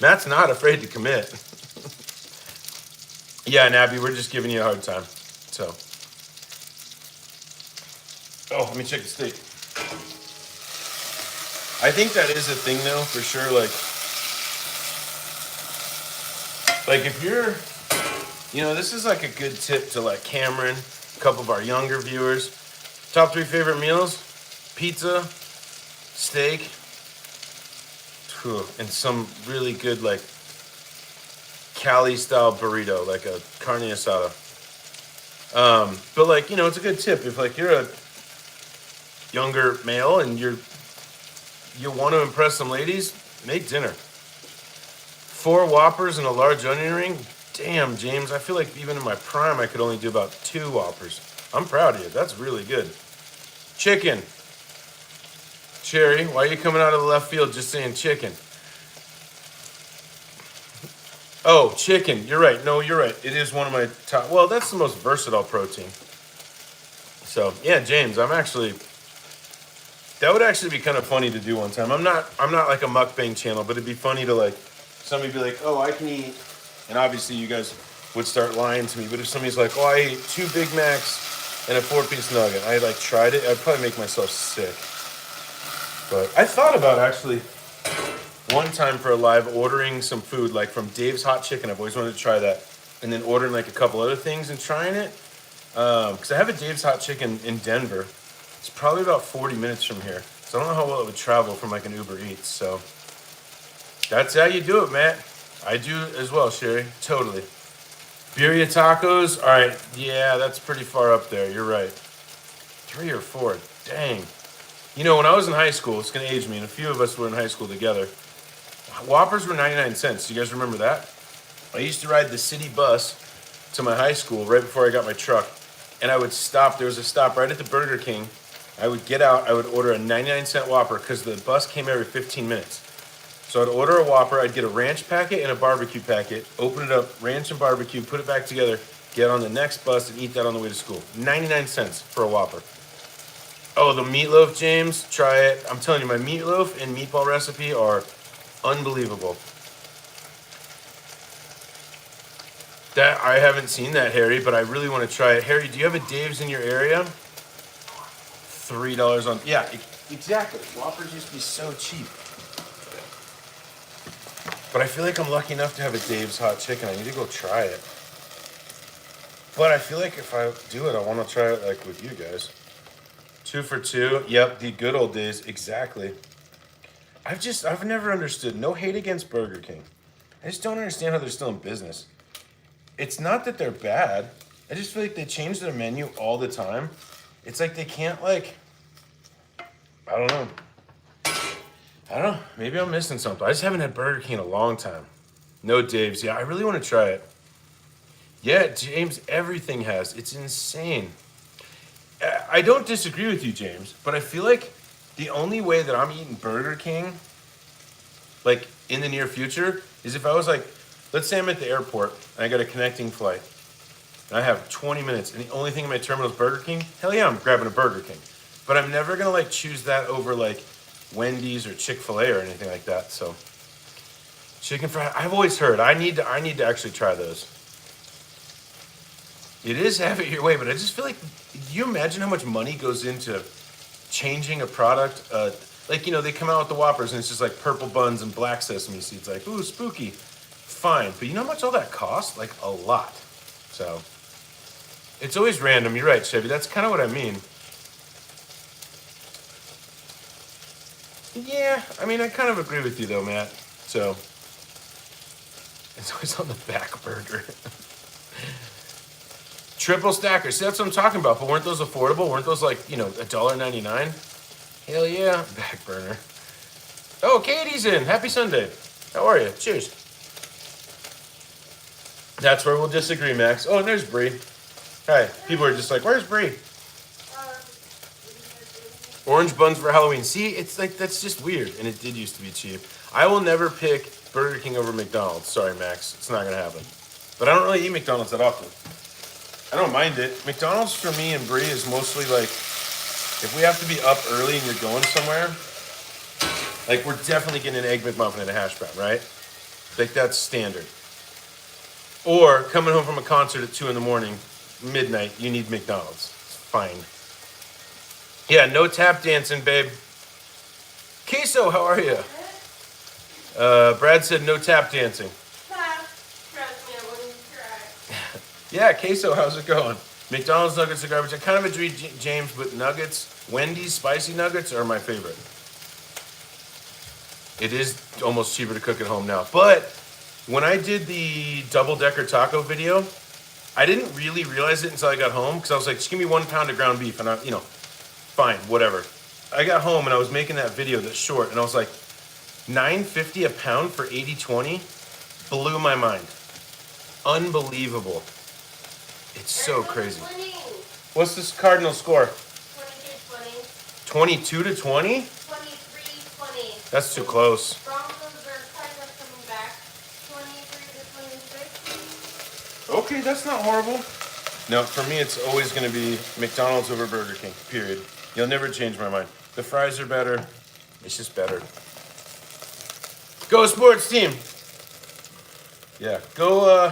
Matt's not afraid to commit. Yeah, and Abby, we're just giving you a hard time. So. Oh, let me check the steak. I think that is a thing, though, for sure. Like if you're, this is like a good tip to like Cameron, a couple of our younger viewers. Top 3 favorite meals: pizza, steak, and some really good like Cali style burrito, like a carne asada. But like, it's a good tip if like you're a younger male and you want to impress some ladies, make dinner. 4 Whoppers and a large onion ring. Damn, James, I feel like even in my prime I could only do about 2 Whoppers. I'm proud of you. That's really good. Chicken. Cherry, why are you coming out of the left field just saying chicken? Oh, chicken. You're right. No, you're right. It is one of my top. Well, that's the most versatile protein. So, yeah, James, that would actually be kind of funny to do one time. I'm not like a mukbang channel, but it'd be funny to like, somebody be like, oh, I can eat, and obviously you guys would start lying to me, but if somebody's like, oh, I ate 2 Big Macs and a 4-piece nugget, I like tried it, I'd probably make myself sick. But I thought about actually one time for a live ordering some food, like from Dave's Hot Chicken. I've always wanted to try that. And then ordering like a couple other things and trying it. Because I have a Dave's Hot Chicken in Denver. It's probably about 40 minutes from here. So I don't know how well it would travel from like an Uber Eats. So that's how you do it, Matt. I do as well, Sherry. Totally. Birria tacos. All right. Yeah, that's pretty far up there. You're right. 3 or 4. Dang. When I was in high school, it's going to age me, and a few of us were in high school together. Whoppers were 99 cents. Do you guys remember that? I used to ride the city bus to my high school right before I got my truck. And I would stop. There was a stop right at the Burger King. I would get out. I would order a 99-cent Whopper because the bus came every 15 minutes. So I'd order a Whopper. I'd get a ranch packet and a barbecue packet. Open it up, ranch and barbecue, put it back together, get on the next bus, and eat that on the way to school. 99 cents for a Whopper. Oh, the meatloaf, James. Try it. I'm telling you, my meatloaf and meatball recipe are unbelievable. That I haven't seen that, Harry, but I really want to try it. Harry, do you have a Dave's in your area? $3 on. Yeah, exactly. Whoppers used to be so cheap. But I feel like I'm lucky enough to have a Dave's hot chicken. I need to go try it. But I feel like if I do it, I want to try it like with you guys. 2 for $2. Yep, the good old days. Exactly. I've never understood. No hate against Burger King. I just don't understand how they're still in business. It's not that they're bad. I just feel like they change their menu all the time. It's like they can't I don't know. Maybe I'm missing something. I just haven't had Burger King in a long time. No Dave's. Yeah, I really want to try it. Yeah, James, everything has. It's insane. I don't disagree with you, James, but I feel like the only way that I'm eating Burger King, like in the near future, is if I was like, let's say I'm at the airport and I got a connecting flight and I have 20 minutes and the only thing in my terminal is Burger King. Hell yeah, I'm grabbing a Burger King. But I'm never gonna like choose that over like Wendy's or Chick-fil-A or anything like that. So chicken fry, I've always heard I need to actually try those. It is have it your way, but I just feel like, do you imagine how much money goes into changing a product? Like, you know, they come out with the Whoppers and it's just like purple buns and black sesame seeds. Like, ooh, spooky. Fine. But you know how much all that costs? Like a lot. So it's always random. You're right, Chevy. That's kind of what I mean. Yeah, I mean, I kind of agree with you though, Matt. So it's always on the back burger. Triple stacker. See, that's what I'm talking about. But weren't those affordable? Weren't those like, you know, $1.99? Hell yeah. Back burner. Oh, Katie's in. Happy Sunday. How are you? Cheers. That's where we'll disagree, Max. Oh, and there's Bree. Hi. People are just like, where's Bree? Orange buns for Halloween. See, it's like, that's just weird. And it did used to be cheap. I will never pick Burger King over McDonald's. Sorry, Max. It's not going to happen. But I don't really eat McDonald's that often. I don't mind it. McDonald's for me and Bree is mostly like, if we have to be up early and you're going somewhere, like we're definitely getting an Egg McMuffin and a hash brown, right? Like that's standard. Or coming home from a concert at 2 a.m, midnight, you need McDonald's. It's fine. Yeah, no tap dancing, babe. Queso, how are you? Brad said no tap dancing. Yeah, Queso, how's it going? McDonald's nuggets are garbage. I kind of agree, James, but nuggets, Wendy's spicy nuggets are my favorite. It is almost cheaper to cook at home now. But when I did the double-decker taco video, I didn't really realize it until I got home because I was like, just give me 1 pound of ground beef and I, you know, fine, whatever. I got home and I was making that video that's short and I was like, $9.50 a pound for 80/20 blew my mind. Unbelievable. It's so crazy. What's this Cardinal score? 22-20. 22-20? 23-20. That's too close. Broncos are kind of coming back. 23-26. Okay, that's not horrible. No, for me, it's always going to be McDonald's over Burger King, period. You'll never change my mind. The fries are better. It's just better. Go sports team. Yeah, go,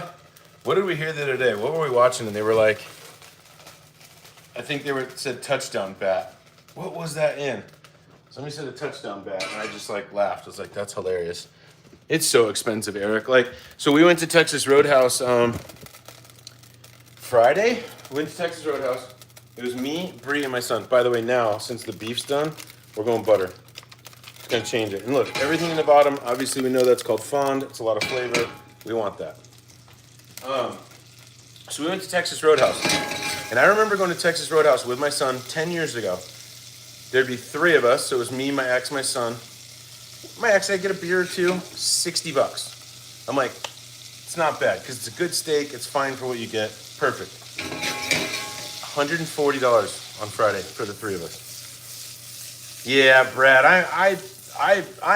what did we hear the other day? What were we watching? And they were like, I think said touchdown bat. What was that in? Somebody said a touchdown bat, and I just like laughed. I was like, that's hilarious. It's so expensive, Eric. Like, so we went to Texas Roadhouse Friday. We went to Texas Roadhouse. It was me, Bree, and my son. By the way, now, since the beef's done, we're going butter. It's gonna change it. And look, everything in the bottom, obviously we know that's called fond. It's a lot of flavor. We want that. So we went to Texas Roadhouse. And I remember going to Texas Roadhouse with my son 10 years ago. There'd be 3 of us. So it was me, my ex, my son. My ex, I get a beer or two, $60. I'm like, it's not bad because it's a good steak. It's fine for what you get. Perfect. $140 on Friday for the three of us. Yeah, Brad, I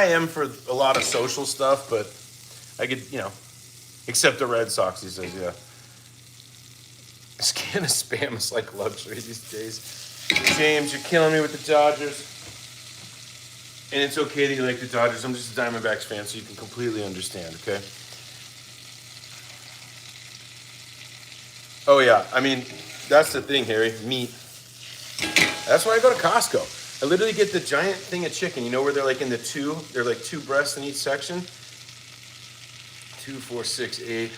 am for a lot of social stuff, but I get, except the Red Sox, he says, yeah. This can of Spam is like luxury these days. James, you're killing me with the Dodgers. And it's okay that you like the Dodgers. I'm just a Diamondbacks fan, so you can completely understand, okay? Oh, yeah. I mean, that's the thing, Harry. Meat. That's why I go to Costco. I literally get the giant thing of chicken. You know where they're like in the two? They're like two breasts in each section. 2, 4, 6, 8.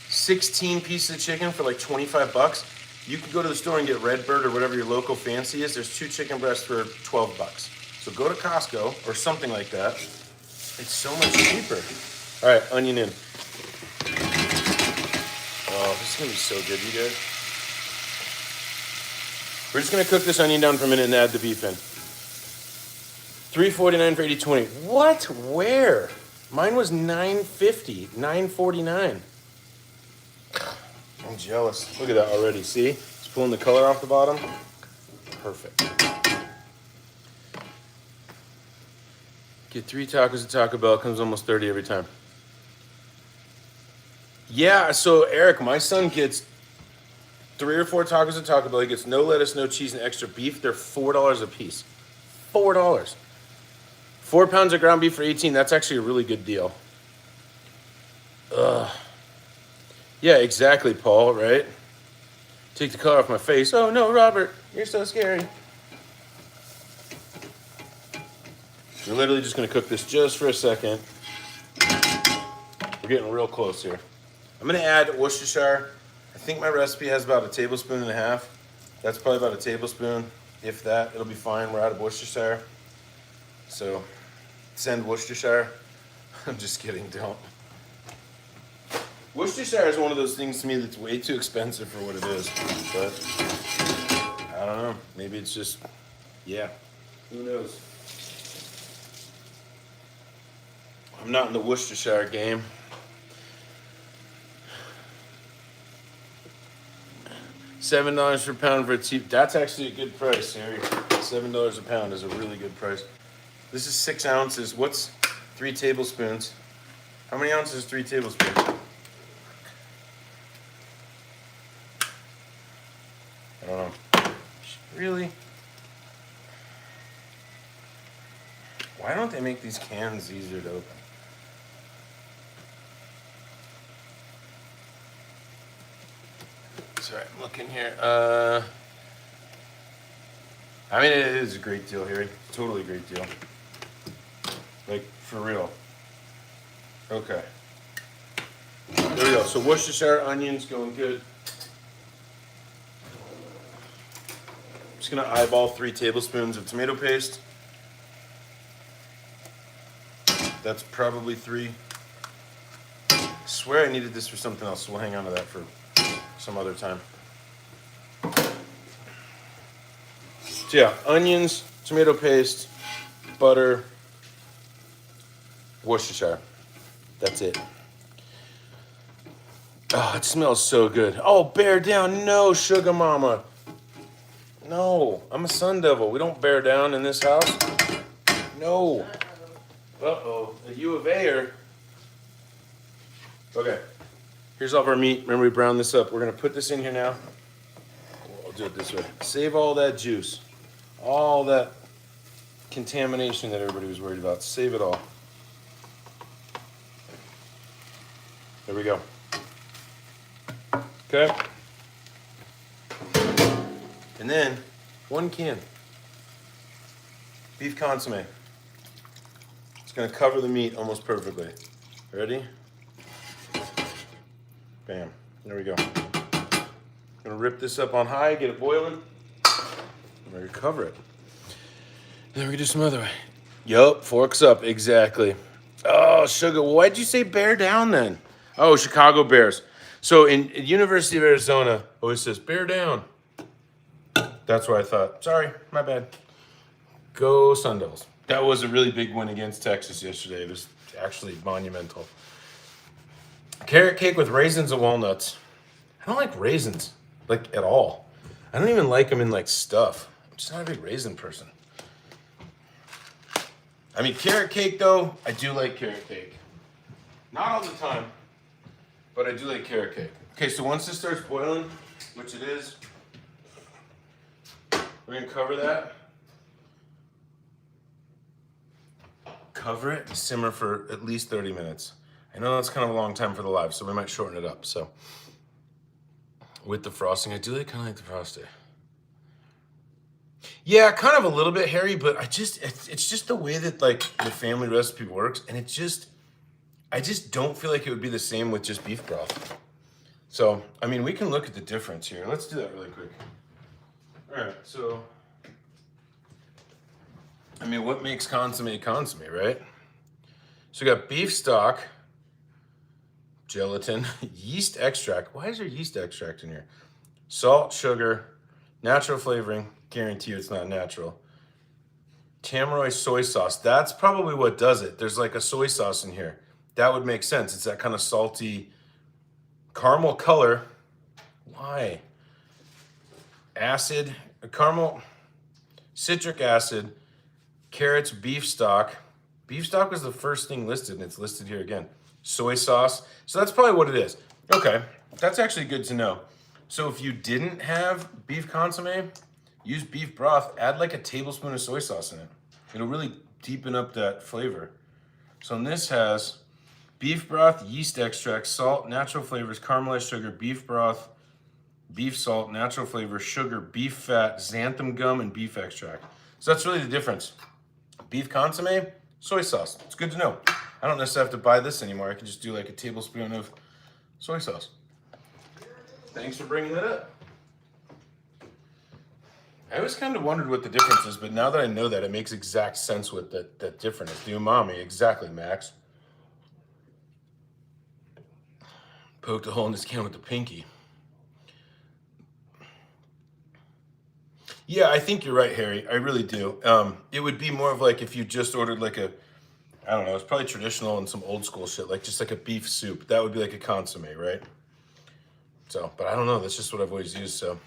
16 pieces of chicken for like $25. You can go to the store and get Redbird or whatever your local fancy is. There's 2 chicken breasts for $12. So go to Costco or something like that. It's so much cheaper. All right, onion in. Oh, this is gonna be so good, you guys. We're just gonna cook this onion down for a minute and add the beef in. $3.49 for 80/20. What? Where? Mine was $9.50, $9.49. I'm jealous. Look at that already. See? It's pulling the color off the bottom. Perfect. Get 3 tacos at Taco Bell. Comes almost 30 every time. Yeah, so Eric, my son gets 3 or 4 tacos at Taco Bell. He gets no lettuce, no cheese, and extra beef. They're $4 a piece. $4. 4 pounds of ground beef for 18. That's actually a really good deal. Ugh. Yeah, exactly, Paul, right? Take the color off my face. Oh no, Robert, you're so scary. We're literally just gonna cook this just for a second. We're getting real close here. I'm gonna add Worcestershire. I think my recipe has about 1.5 tablespoons. That's probably about 1 tablespoon. If that, it'll be fine. We're out of Worcestershire. So send Worcestershire. I'm just kidding, don't. Worcestershire is one of those things to me that's way too expensive for what it is. But I don't know. Maybe it's just, yeah. Who knows? I'm not in the Worcestershire game. $7 per pound for a cheap. That's actually a good price, Harry. $7 a pound is a really good price. This is 6 ounces. What's 3 tablespoons? How many ounces is 3 tablespoons? I don't know. Really? Why don't they make these cans easier to open? Sorry, I'm looking here. I mean, it is a great deal, Harry. Totally a great deal. Like, for real. Okay. There we go. So Worcestershire onions going good. Just gonna eyeball 3 tablespoons of tomato paste. That's probably 3. I swear I needed this for something else, so we'll hang on to that for some other time. So yeah, onions, tomato paste, butter, Worcestershire. That's it. Oh, it smells so good. Oh, bear down. No, sugar mama. No, I'm a sun devil. We don't bear down in this house. No. Uh-oh, a U of A-er. Okay, here's all of our meat. Remember, we browned this up. We're gonna put this in here now. I'll do it this way. Save all that juice. All that contamination that everybody was worried about. Save it all. There we go. Okay. And then 1 can. Beef consomme. It's gonna cover the meat almost perfectly. Ready? Bam. There we go. Gonna rip this up on high, get it boiling. We're gonna cover it. And then we can do some other way. Yup, forks up, exactly. Oh, sugar. Why'd you say bear down then? Oh, Chicago Bears. So in University of Arizona, always says bear down. That's what I thought. Sorry, my bad. Go Sun Devils. That was a really big win against Texas yesterday. It was actually monumental. Carrot cake with raisins and walnuts. I don't like raisins, like at all. I don't even like them in like stuff. I'm just not a big raisin person. I mean, carrot cake though, I do like carrot cake. Not all the time, but I do like carrot cake. Okay, so once this starts boiling, which it is, we're gonna cover that. Cover it and simmer for at least 30 minutes. I know that's kind of a long time for the live, so we might shorten it up. So with the frosting, I do kind of like the frosting. Yeah, kind of a little bit hairy, but it's just the way that like the family recipe works, and I just don't feel like it would be the same with just beef broth. So, I mean, we can look at the difference here. Let's do that really quick. All right, so I mean, what makes consomme consomme, right? So we got beef stock, gelatin, yeast extract. Why is there yeast extract in here? Salt, sugar, natural flavoring. Guarantee you it's not natural. Tamarind soy sauce. That's probably what does it. There's like a soy sauce in here. That would make sense. It's that kind of salty caramel color. Why? Acid, caramel, citric acid, carrots, beef stock. Beef stock was the first thing listed, and it's listed here again. Soy sauce. So that's probably what it is. Okay, that's actually good to know. So if you didn't have beef consomme, use beef broth, add like a tablespoon of soy sauce in it. It'll really deepen up that flavor. So this has beef broth, yeast extract, salt, natural flavors, caramelized sugar, beef broth, beef salt, natural flavor, sugar, beef fat, xanthan gum, and beef extract. So that's really the difference. Beef consomme, soy sauce. It's good to know. I don't necessarily have to buy this anymore. I can just do like a tablespoon of soy sauce. Thanks for bringing that up. I always kind of wondered what the difference is, but now that I know that, it makes exact sense what that difference is. The umami, exactly, Max. Poked a hole in this can with the pinky. Yeah, I think you're right, Harry. I really do. It would be more of like if you just ordered like a, I don't know, it's probably traditional and some old school shit, like just like a beef soup. That would be like a consomme, right? So, but I don't know. That's just what I've always used, so.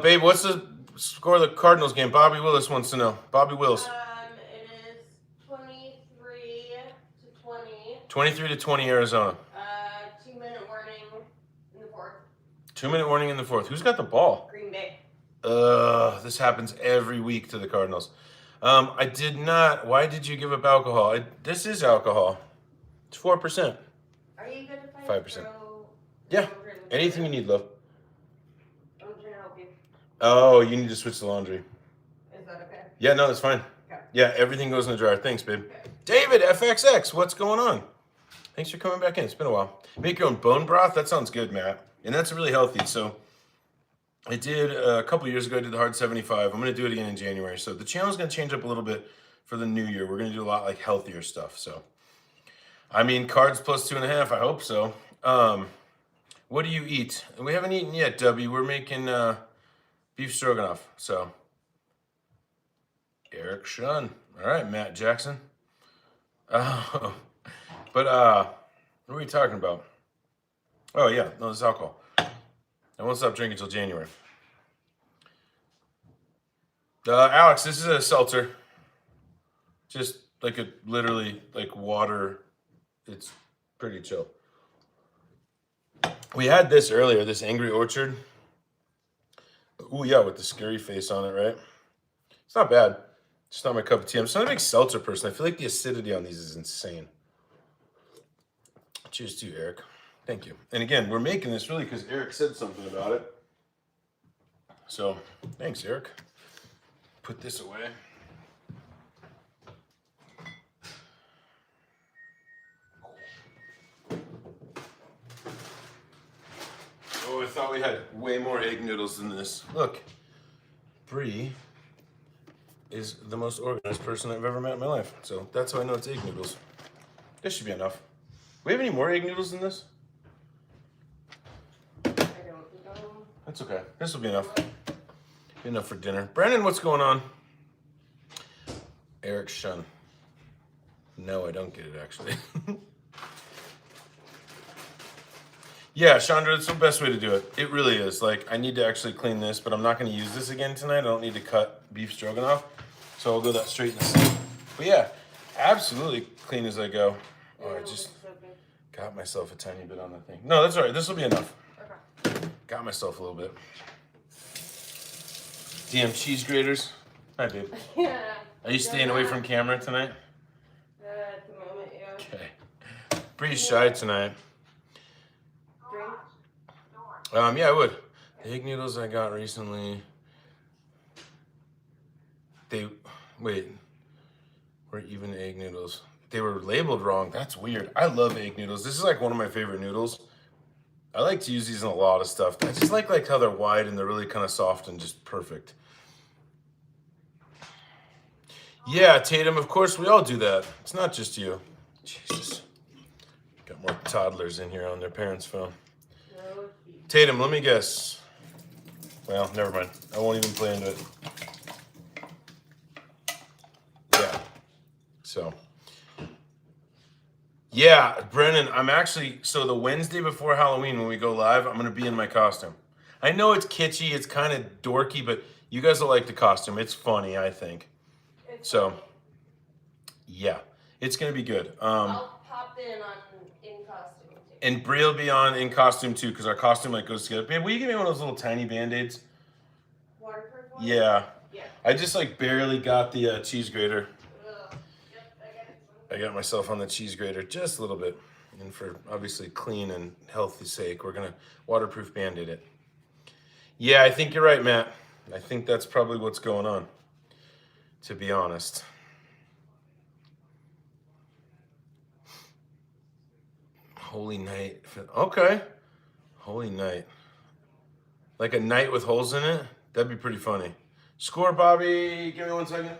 Babe, what's the score of the Cardinals game? Bobby Willis wants to know. Bobby Willis. It is 23-20. 23-20 Arizona. 2-minute warning in the fourth. 2-minute warning in the fourth. Who's got the ball? Green Bay. This happens every week to the Cardinals. I did not. Why did you give up alcohol? This is alcohol. It's 4%. Are you good if I 5%. throw Yeah. Anything you need, love. I'm trying to help you. Oh, you need to switch the laundry. Is that okay? Yeah, no, that's fine. Okay. Yeah, everything goes in the dryer. Thanks, babe. Okay. David, FXX, what's going on? Thanks for coming back in. It's been a while. Make your own bone broth? That sounds good, Matt. And that's really healthy. So I did a couple years ago, I did the hard 75. I'm going to do it again in January. So the channel's going to change up a little bit for the new year. We're going to do a lot like healthier stuff. So, I mean, cards plus 2.5. I hope so. What do you eat? We haven't eaten yet, W. We're making beef stroganoff. So, Eric Shun. All right, Matt Jackson. But what are we talking about? Oh, yeah. No, this is alcohol. I won't stop drinking until January. Alex, this is a seltzer. Just like literally like water. It's pretty chill. We had this earlier, this Angry Orchard. Ooh, yeah, with the scary face on it, right? It's not bad. It's not my cup of tea. I'm just not a big seltzer person. I feel like the acidity on these is insane. Cheers to you, Eric. Thank you. And again, we're making this really because Eric said something about it. So, thanks, Eric. Put this away. Oh, I thought we had way more egg noodles than this. Look, Bree is the most organized person I've ever met in my life. So that's how I know it's egg noodles. This should be enough. We have any more egg noodles than this? I don't know. That's okay. This will be enough. Be enough for dinner. Brandon, what's going on? Eric Shun. No, I don't get it, actually. Yeah, Chandra, that's the best way to do it. It really is. Like, I need to actually clean this, but I'm not going to use this again tonight. I don't need to cut beef stroganoff. So I'll go that straight in the sink. But yeah, absolutely clean as I go. Oh, I just got myself a tiny bit on the thing. No, that's all right. This will be enough. Okay. Got myself a little bit. Damn cheese graters. Hi, babe. Yeah. Are you staying away from camera tonight? At the moment, yeah. Okay. Pretty shy tonight. Drink? Yeah, I would. The egg noodles I got recently. Were even egg noodles. They were labeled wrong. That's weird. I love egg noodles. This is like one of my favorite noodles. I like to use these in a lot of stuff. I just like how they're wide and they're really kind of soft and just perfect. Yeah, Tatum, of course we all do that. It's not just you. Jesus. Got more toddlers in here on their parents' phone. Tatum, let me guess. Well, never mind. I won't even play into it. Yeah. So. Yeah, Brennan, so the Wednesday before Halloween when we go live, I'm going to be in my costume. I know it's kitschy, it's kind of dorky, but you guys will like the costume. It's funny, I think. So, yeah, it's going to be good. I'll pop in costume too. And Brie will be on in costume too, because our costume like goes together. Babe, will you give me one of those little tiny Band-Aids? Waterproof one? Yeah. Yeah. I just like barely got the cheese grater. Yep, I got it. I got myself on the cheese grater just a little bit. And for obviously clean and healthy sake, we're going to waterproof Band-Aid it. Yeah, I think you're right, Matt. I think that's probably what's going on, to be honest. Holy night. Okay. Holy night. Like a night with holes in it? That'd be pretty funny. Score, Bobby. Give me 1 second.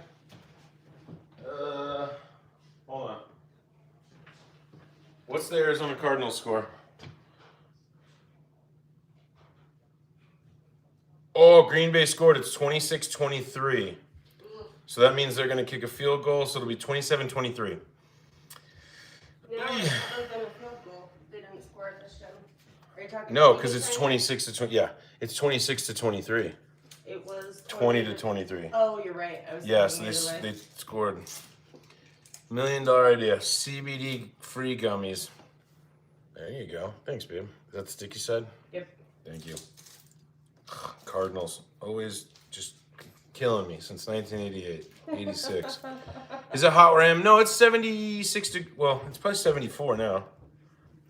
Hold on. What's the Arizona Cardinals score? Oh, Green Bay scored. It's 26-23. So that means they're going to kick a field goal, so it'll be 27-23. No, it was a field goal. They didn't score a touchdown. Are you talking No, about because it's anything? 26 to 20. Yeah, it's 26-23. It was 20-23. Oh, you're right. I was Yeah, so thinking either way. they scored. $1 million idea. CBD free gummies. There you go. Thanks, babe. Is that the sticky side? Yep. Thank you. Cardinals. Always just killing me since 1988, 86. Is it hot where I am? No, it's 76. Well, it's probably 74 now.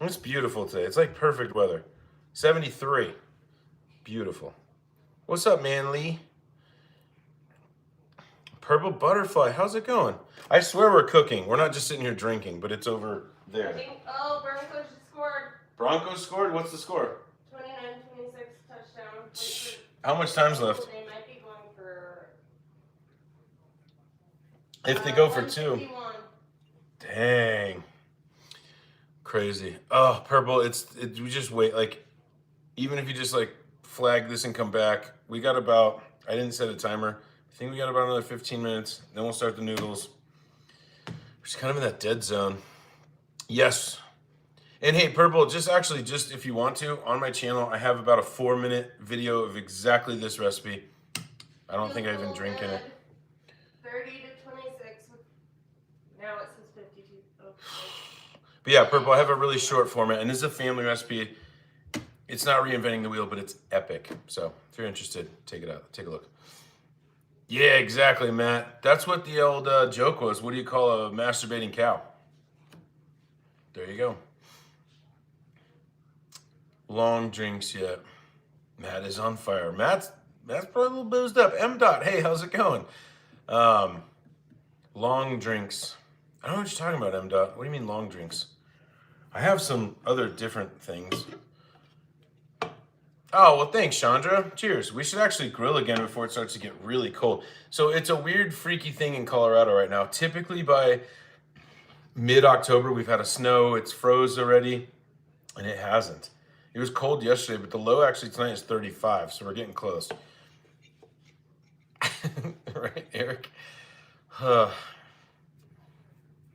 It's beautiful today. It's like perfect weather. 73. Beautiful. What's up, man, Lee? Purple Butterfly. How's it going? I swear we're cooking. We're not just sitting here drinking, but it's over I there. think, Broncos just scored. Broncos scored? What's the score? 29-26 touchdown. How much time's left? They might be going for... If they go for 2. 151. Dang. Crazy. Oh, Purple, we just wait. Like, even if you just like flag this and come back, we got about, I didn't set a timer. I think we got about another 15 minutes. Then we'll start the noodles. We're just kind of in that dead zone. Yes. And hey, Purple, just if you want to, on my channel, I have about a 4-minute video of exactly this recipe. I don't think I even drink in it. 30-26. Now it says 52. Oh. But yeah, Purple, I have a really short format, and this is a family recipe. It's not reinventing the wheel, but it's epic. So if you're interested, take it out. Take a look. Yeah, exactly, Matt. That's what the old joke was. What do you call a masturbating cow? There you go. Long drinks yet. Matt is on fire. Matt's probably a little boozed up. M. Dot, hey, how's it going? Long drinks. I don't know what you're talking about, M. Dot. What do you mean long drinks? I have some other different things. Oh, well, thanks, Chandra. Cheers. We should actually grill again before it starts to get really cold. So it's a weird, freaky thing in Colorado right now. Typically by mid-October, we've had a snow. It's froze already, and it hasn't. It was cold yesterday, but the low actually tonight is 35, so we're getting close. Right, Eric?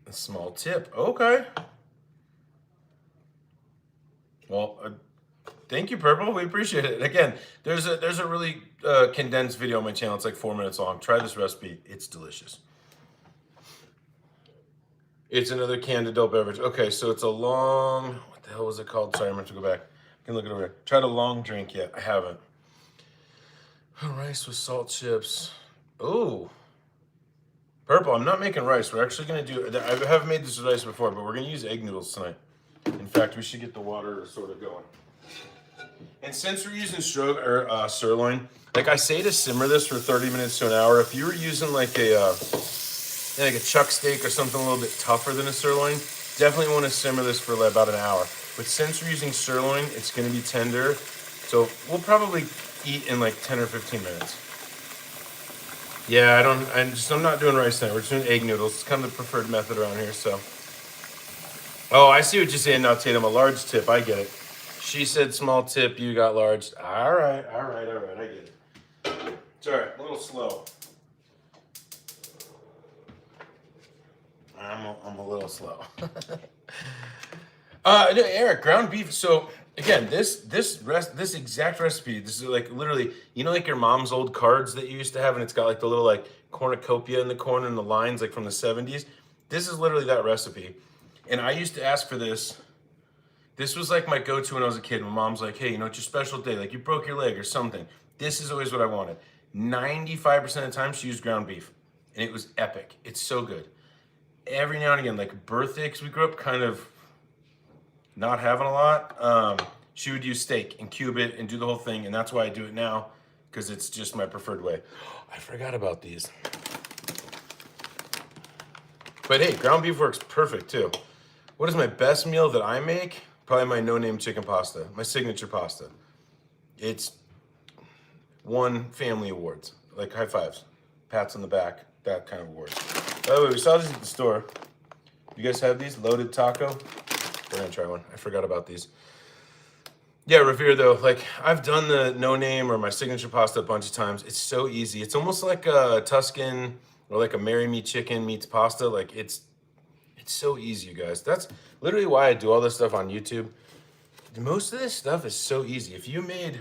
A small tip. Okay. Well, thank you, Purple. We appreciate it. Again, there's a really condensed video on my channel. It's like 4 minutes long. Try this recipe. It's delicious. It's another canned adult beverage. Okay, so it's a long. What the hell was it called? Sorry, I'm going to go back. I can look it over here. Tried a long drink yet. I haven't. Rice with salt chips. Ooh. Purple. I'm not making rice. We're actually going to do. I have made this rice before, but we're going to use egg noodles tonight. In fact, we should get the water sort of going. And since we're using sirloin, like I say to simmer this for 30 minutes to an hour. If you were using like a chuck steak or something a little bit tougher than a sirloin, definitely want to simmer this for about an hour. But since we're using sirloin, it's going to be tender. So we'll probably eat in like 10 or 15 minutes. Yeah, I'm not doing rice tonight. We're just doing egg noodles. It's kind of the preferred method around here, so. Oh, I see what you're saying now, Tatum. A large tip. I get it. She said small tip. You got large. All right. I get it. It's all right. A little slow. I'm a little slow. No, Eric, ground beef. So again, this exact recipe. This is like literally, like your mom's old cards that you used to have, and it's got like the little like cornucopia in the corner and the lines like from the 70s. This is literally that recipe. And I used to ask for this. This was like my go-to when I was a kid. My mom's like, hey, it's your special day. Like you broke your leg or something. This is always what I wanted. 95% of the time, she used ground beef. And it was epic. It's so good. Every now and again, like birthday, because we grew up kind of not having a lot, she would use steak and cube it and do the whole thing. And that's why I do it now, because it's just my preferred way. I forgot about these. But hey, ground beef works perfect too. What is my best meal that I make? Probably my no-name chicken pasta, my signature pasta. It's won family awards, like high fives, pats on the back, that kind of award. By the way, we saw these at the store. You guys have these? Loaded taco? We're gonna try one. I forgot about these. Yeah, Revere though, like I've done the no-name or my signature pasta a bunch of times. It's so easy. It's almost like a Tuscan or like a Marry Me chicken meets pasta. Like it's so easy, you guys. That's literally why I do all this stuff on YouTube. Most of this stuff is so easy. If you made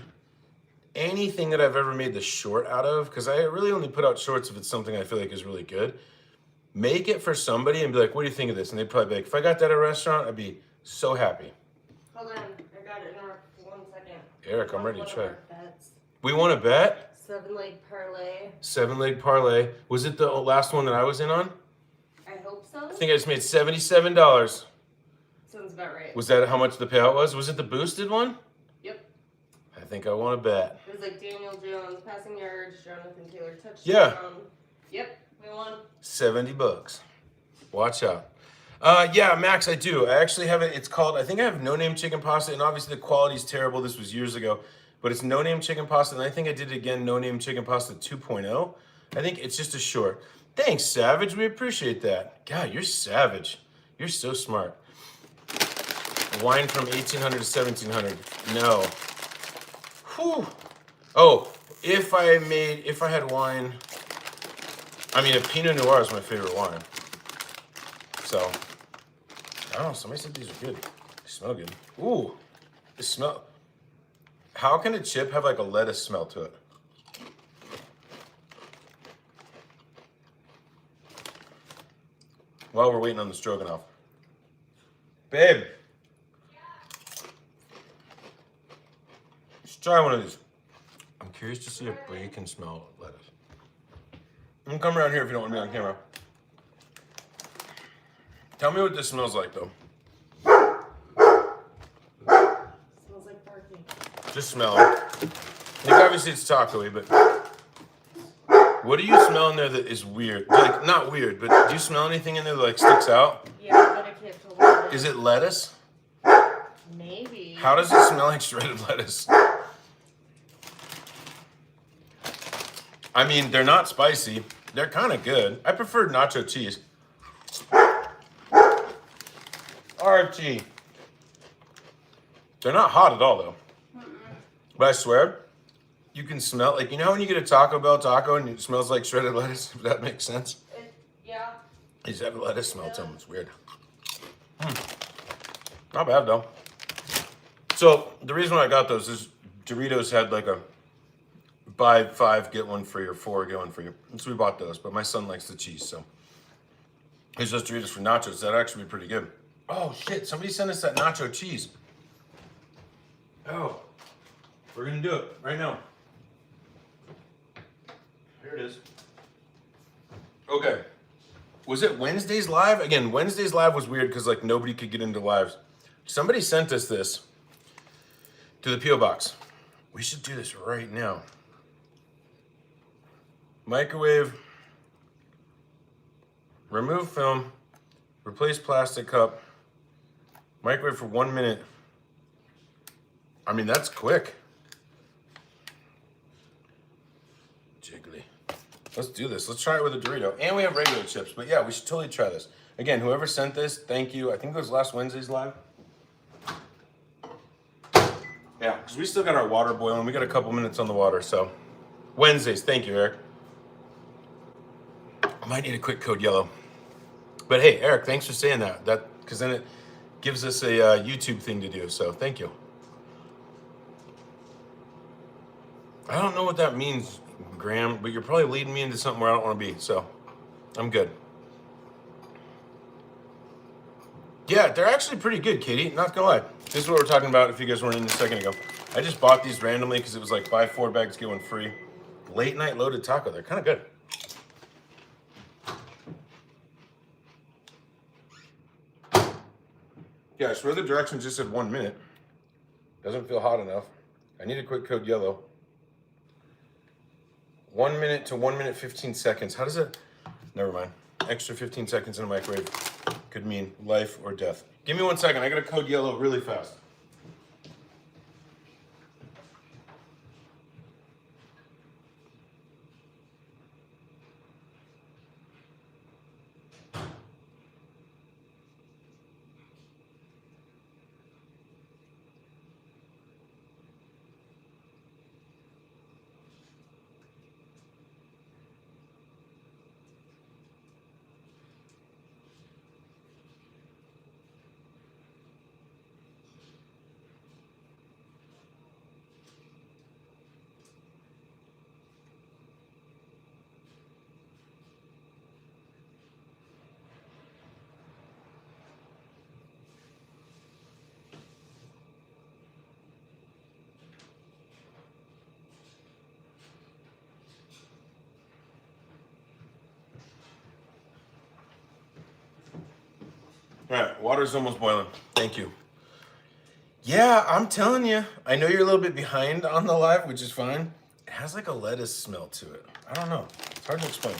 anything that I've ever made the short out of, because I really only put out shorts if it's something I feel like is really good, make it for somebody and be like, what do you think of this? And they'd probably be like, if I got that at a restaurant, I'd be so happy. Hold on, I got it in 1 second. Eric, I'm ready to try. We want to bet? 7-leg parlay. 7-leg parlay. Was it the last one that I was in on? I hope so. I think I just made $77. Sounds about right. Was that how much the payout was? Was it the boosted one? Yep. I think I want to bet. It was like Daniel Jones, passing yards, Jonathan Taylor, touchdown. Yeah. Yep, we won. $70. Watch out. Yeah, Max, I do. I actually have it. It's called, I think I have no-name chicken pasta, and obviously the quality's terrible. This was years ago. But it's no-name chicken pasta, and I think I did it again, no-name chicken pasta 2.0. I think it's just a short. Thanks, Savage. We appreciate that. God, you're savage. You're so smart. Wine from 1800 to 1700. No. Whew. Oh, if I had wine, I mean, a Pinot Noir is my favorite wine. So, I don't know. Somebody said these are good. They smell good. Ooh, they smell. How can a chip have like a lettuce smell to it? While we're waiting on the Stroganoff. Babe. Let's try one of these. I'm curious to see if Brie can smell lettuce. I'm gonna come around here if you don't want me on camera. Tell me what this smells like though. Smells like barking. Just smell it. I think obviously it's taco-y, but what do you smell in there that is weird? Like, not weird, but do you smell anything in there that like sticks out? Yeah, but I can't tell what it is. Is it lettuce? Maybe. How does it smell like shredded lettuce? I mean, they're not spicy. They're kind of good. I prefer nacho cheese. RT. They're not hot at all, though. But I swear, you can smell, like, when you get a Taco Bell taco and it smells like shredded lettuce, if that makes sense? Yeah. You just have a lettuce smell to them. It's weird. Not bad though. So the reason why I got those is Doritos had like a buy 5 get 1 free or 4 get 1 free. So we bought those. But my son likes the cheese, so it's just Doritos for nachos. That'd actually be pretty good. Oh shit! Somebody sent us that nacho cheese. Oh, we're gonna do it right now. Here it is. Okay. Was it Wednesday's live? Again, Wednesday's live was weird because like nobody could get into lives. Somebody sent us this to the P.O. box. We should do this right now. Microwave, remove film, replace plastic cup, microwave for 1 minute. I mean, that's quick. Jiggly. Let's do this. Let's try it with a Dorito. And we have regular chips, but yeah, we should totally try this. Again, whoever sent this, thank you. I think it was last Wednesday's live. Yeah, because we still got our water boiling. We got a couple minutes on the water, so. Wednesdays, thank you, Eric. I might need a quick code yellow. But hey, Eric, thanks for saying that. Because then it gives us a YouTube thing to do, so thank you. I don't know what that means, Graham, but you're probably leading me into something where I don't want to be, so I'm good. Yeah, they're actually pretty good, Katie. Not gonna lie. This is what we're talking about if you guys weren't in a second ago. I just bought these randomly because it was like buy 4 bags, get 1 free. Late night loaded taco. They're kind of good. Yeah, I swear the directions just said 1 minute. Doesn't feel hot enough. I need a quick code yellow. 1 minute to 1 minute 15 seconds. How does it? Never mind. Extra 15 seconds in a microwave could mean life or death. Give me 1 second. I got to code yellow really fast. All right, water's almost boiling. Thank you. Yeah, I'm telling you. I know you're a little bit behind on the live, which is fine. It has like a lettuce smell to it. I don't know. It's hard to explain.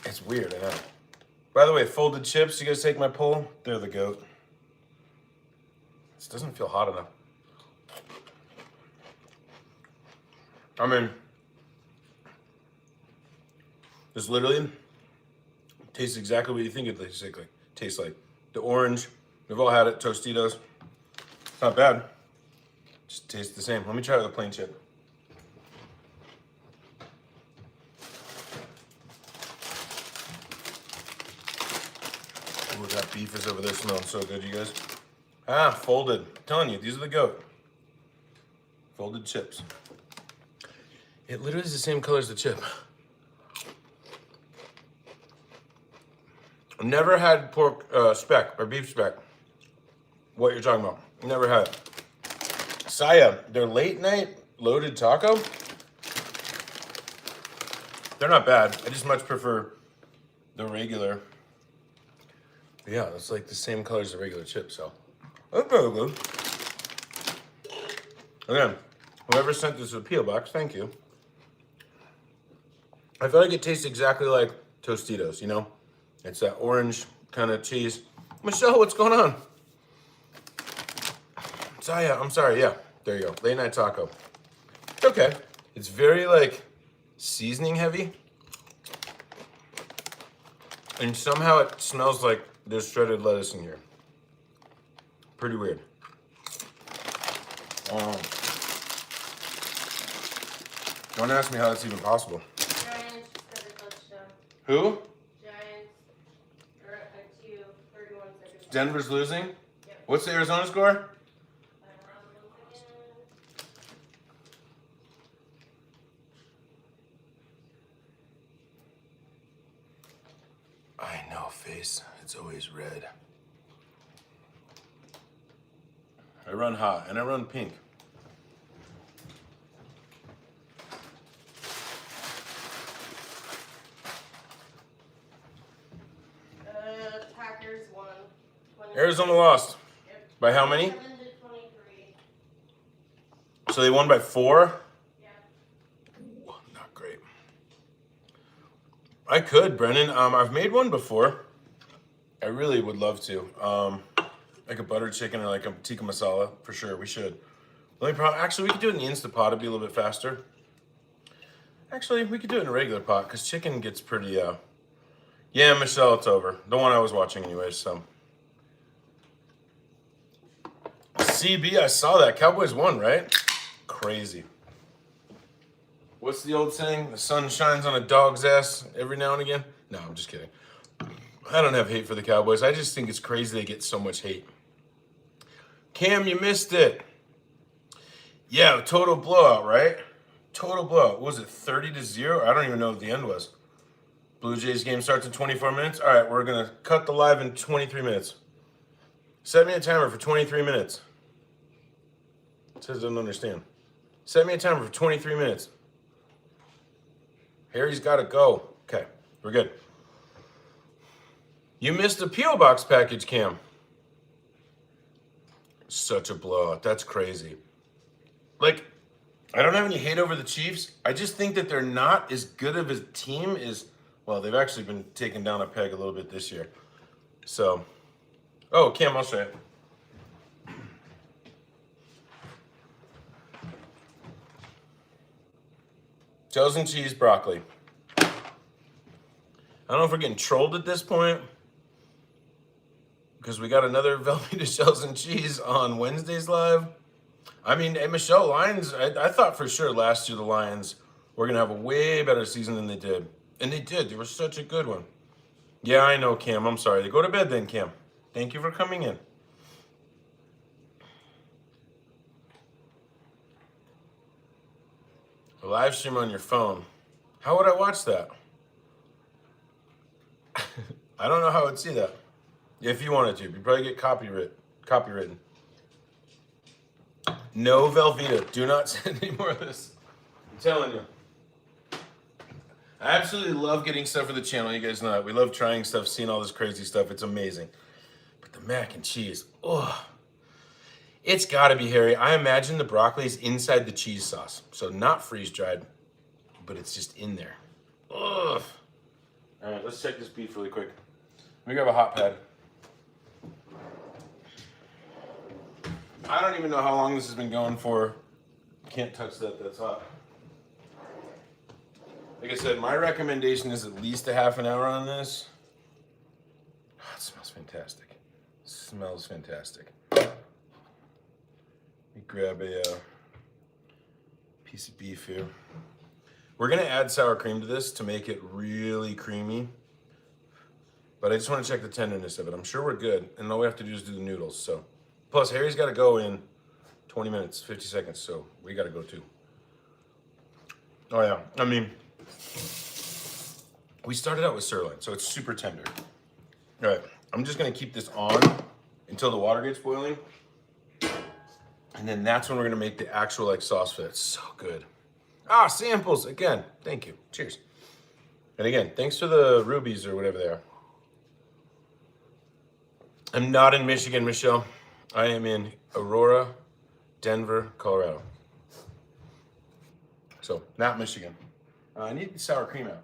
It's weird, I know. By the way, folded chips, you guys take my poll? They're the GOAT. This doesn't feel hot enough. I mean, this literally tastes exactly what you think it tastes like. The orange, we've all had it, Tostitos. It's not bad. Just tastes the same. Let me try it with a plain chip. Ooh, that beef is over there smelling so good, you guys. Ah, folded. I'm telling you, these are the GOAT. Folded chips. It literally is the same color as the chip. Never had pork speck or beef speck. What you're talking about? Never had it. Saya, their late night loaded taco. They're not bad. I just much prefer the regular. But yeah, it's like the same color as the regular chip, so that's very good. Again, whoever sent this to the P.O. box, thank you. I feel like it tastes exactly like Tostitos, you know? It's that orange kind of cheese. Michelle, what's going on? Saya, I'm sorry, yeah. There you go, late night taco. It's okay. It's very like seasoning heavy. And somehow it smells like there's shredded lettuce in here. Pretty weird. Don't ask me how that's even possible. Giants got a touchdown. Who? Giants. Denver's losing? Yep. What's the Arizona score? I know, face. It's always red. I run hot and I run pink. Packers won. Arizona lost. Yep. By how many? 7 to 23. So they won by 4? Yeah. Ooh, not great. I could, Brennan. I've made one before. I really would love to. Like a butter chicken or like a tikka masala, for sure. We should. Actually, we could do it in the Instapot. It'd be a little bit faster. Actually, we could do it in a regular pot because chicken gets pretty. Yeah, Michelle, it's over. The one I was watching anyway. So. CB, I saw that. Cowboys won, right? Crazy. What's the old saying? The sun shines on a dog's ass every now and again? No, I'm just kidding. I don't have hate for the Cowboys. I just think it's crazy they get so much hate. Cam, you missed it. Yeah, total blowout, right? Total blowout. What was it, 30-0? I don't even know what the end was. Blue Jays game starts in 24 minutes. All right, we're going to cut the live in 23 minutes. Set me a timer for 23 minutes. It says I don't understand. Set me a timer for 23 minutes. Harry's got to go. Okay, we're good. You missed a P.O. Box package, Cam. Such a blowout. That's crazy. Like, I don't have any hate over the Chiefs. I just think that they're not as good of a team as, well, they've actually been taken down a peg a little bit this year. So, oh, Cam, I'll show you. Shells and cheese broccoli. I don't know if we're getting trolled at this point because we got another Velveeta Shells and Cheese on Wednesday's live. I mean, hey, Michelle, Lions, I thought for sure last year the Lions were going to have a way better season than they did. And they did. They were such a good one. Yeah, I know, Cam. I'm sorry. Go to bed then, Cam. Thank you for coming in. A live stream on your phone. How would I watch that? I don't know how I would see that. If you wanted to. You'd probably get copywritten. No Velveeta. Do not send any more of this. I'm telling you. I absolutely love getting stuff for the channel. You guys know that. We love trying stuff, seeing all this crazy stuff. It's amazing. But the mac and cheese, oh, it's got to be Harry. I imagine the broccoli is inside the cheese sauce. So not freeze-dried, but it's just in there. Ugh. All right, let's check this beef really quick. Let me grab a hot pad. I don't even know how long this has been going for. Can't touch that, that's hot. Like I said, my recommendation is at least a half an hour on this. Oh, it smells fantastic. It smells fantastic. Let me grab a piece of beef here. We're gonna add sour cream to this to make it really creamy. But I just want to check the tenderness of it. I'm sure we're good. And all we have to do is do the noodles. So, plus Harry's got to go in 20 minutes, 50 seconds. So we got to go too. Oh yeah, I mean, we started out with sirloin, so it's super tender. All right, I'm just gonna keep this on until the water gets boiling. And then that's when we're gonna make the actual like sauce for it. It's so good. Ah, samples, again, thank you, cheers. And again, thanks for the rubies or whatever they are. I'm not in Michigan, Michelle. I am in Aurora, Denver, Colorado. So, not Michigan. I need the sour cream out.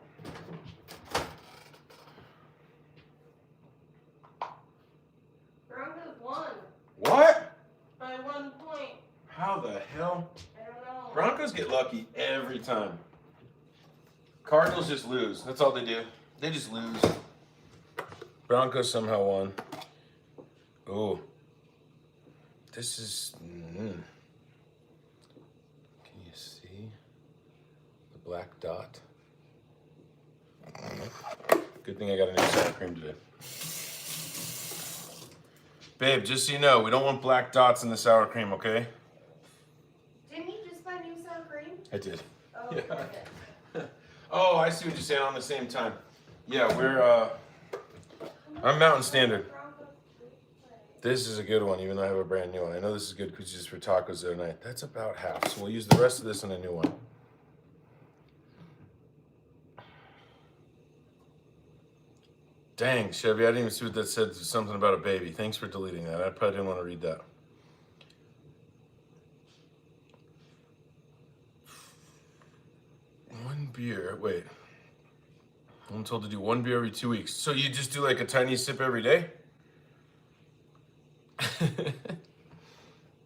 Broncos won. What? By 1 point. How the hell? I don't know. Broncos get lucky every time. Cardinals just lose. That's all they do. They just lose. Broncos somehow won. Oh. This is... Can you see the black dot? Good thing I got a new sour cream today. Babe, just so you know, we don't want black dots in the sour cream, okay? Didn't you just buy new sour cream? I did. Oh, Yeah. okay. Oh, I see what you're saying on the same time. Yeah, I'm Mountain Standard. This is a good one, even though I have a brand new one. I know this is good because it's for tacos the other night. That's about half, so we'll use the rest of this in a new one. Dang, Chevy, I didn't even see what that said. Something about a baby. Thanks for deleting that. I probably didn't want to read that. One beer. Wait. I'm told to do one beer every 2 weeks. So you just do like a tiny sip every day?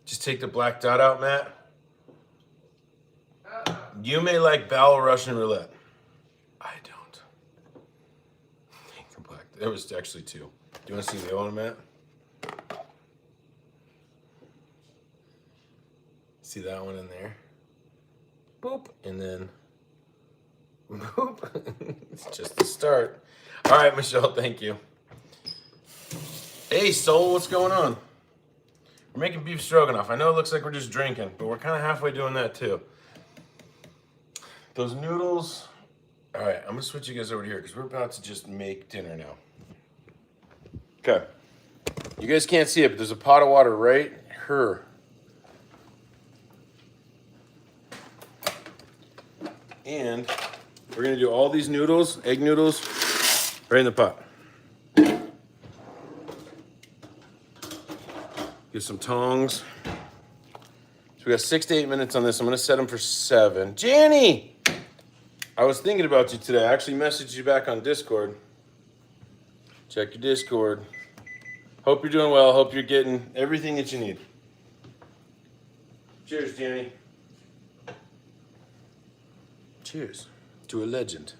Just take the black dot out, Matt. You may like bowel Russian roulette. I don't. There was actually 2. Do you want to see the other one, Matt? See that one in there? Boop. And then boop. It's just the start. All right, Michelle, thank you. Hey, Soul, what's going on? We're making beef stroganoff. I know it looks like we're just drinking, but we're kind of halfway doing that too. Those noodles. All right, I'm going to switch you guys over here because we're about to just make dinner now. Okay. You guys can't see it, but there's a pot of water right here. And we're going to do all these noodles, egg noodles, right in the pot. Get some tongs. So we got 6 to 8 minutes on this. I'm going to set them for 7. Janny! I was thinking about you today. I actually messaged you back on Discord. Check your Discord. Hope you're doing well. Hope you're getting everything that you need. Cheers, Janny. Cheers to a legend.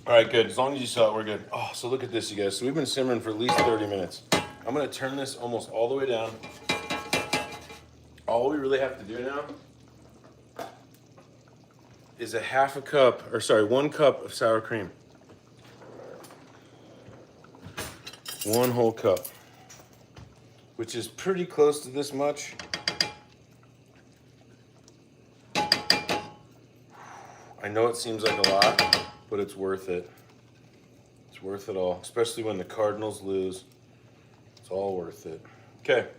All right, good. As long as you saw it, we're good. Oh, so look at this, you guys. So we've been simmering for at least 30 minutes. I'm going to turn this almost all the way down. All we really have to do now is 1 cup of sour cream. 1 whole cup, which is pretty close to this much. I know it seems like a lot, but it's worth it. It's worth it all, especially when the Cardinals lose. It's all worth it. Okay,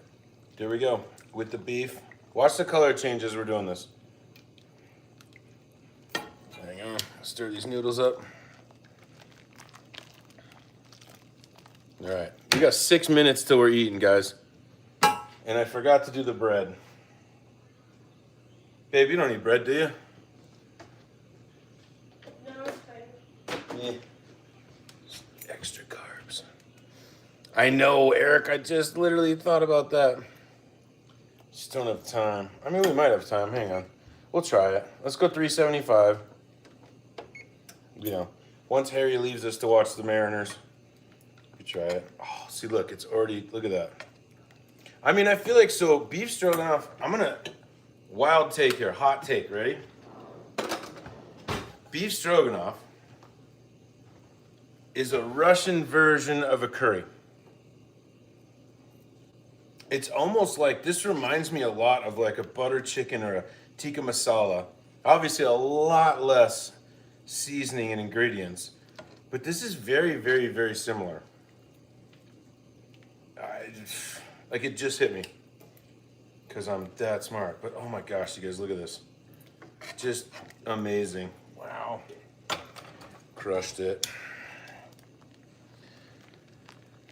here we go with the beef. Watch the color change as we're doing this. Hang on, stir these noodles up. All right, we got 6 minutes till we're eating, guys. And I forgot to do the bread. Babe, you don't need bread, do you? No, it's fine. Yeah. Extra carbs. I know, Eric. I just literally thought about that. Just don't have time. I mean, we might have time. Hang on. We'll try it. Let's go 375. You know, once Harry leaves us to watch the Mariners, we try it. Oh, see, look, it's already, look at that. I mean, I feel like, so beef stroganoff, I'm going to, wild take here, hot take, ready? Beef stroganoff is a Russian version of a curry. It's almost like, this reminds me a lot of like a butter chicken or a tikka masala. Obviously a lot less seasoning and ingredients, but this is very, very, very similar. Like it just hit me because I'm that smart, but oh my gosh, you guys, look at this. Just amazing. Wow. Crushed it.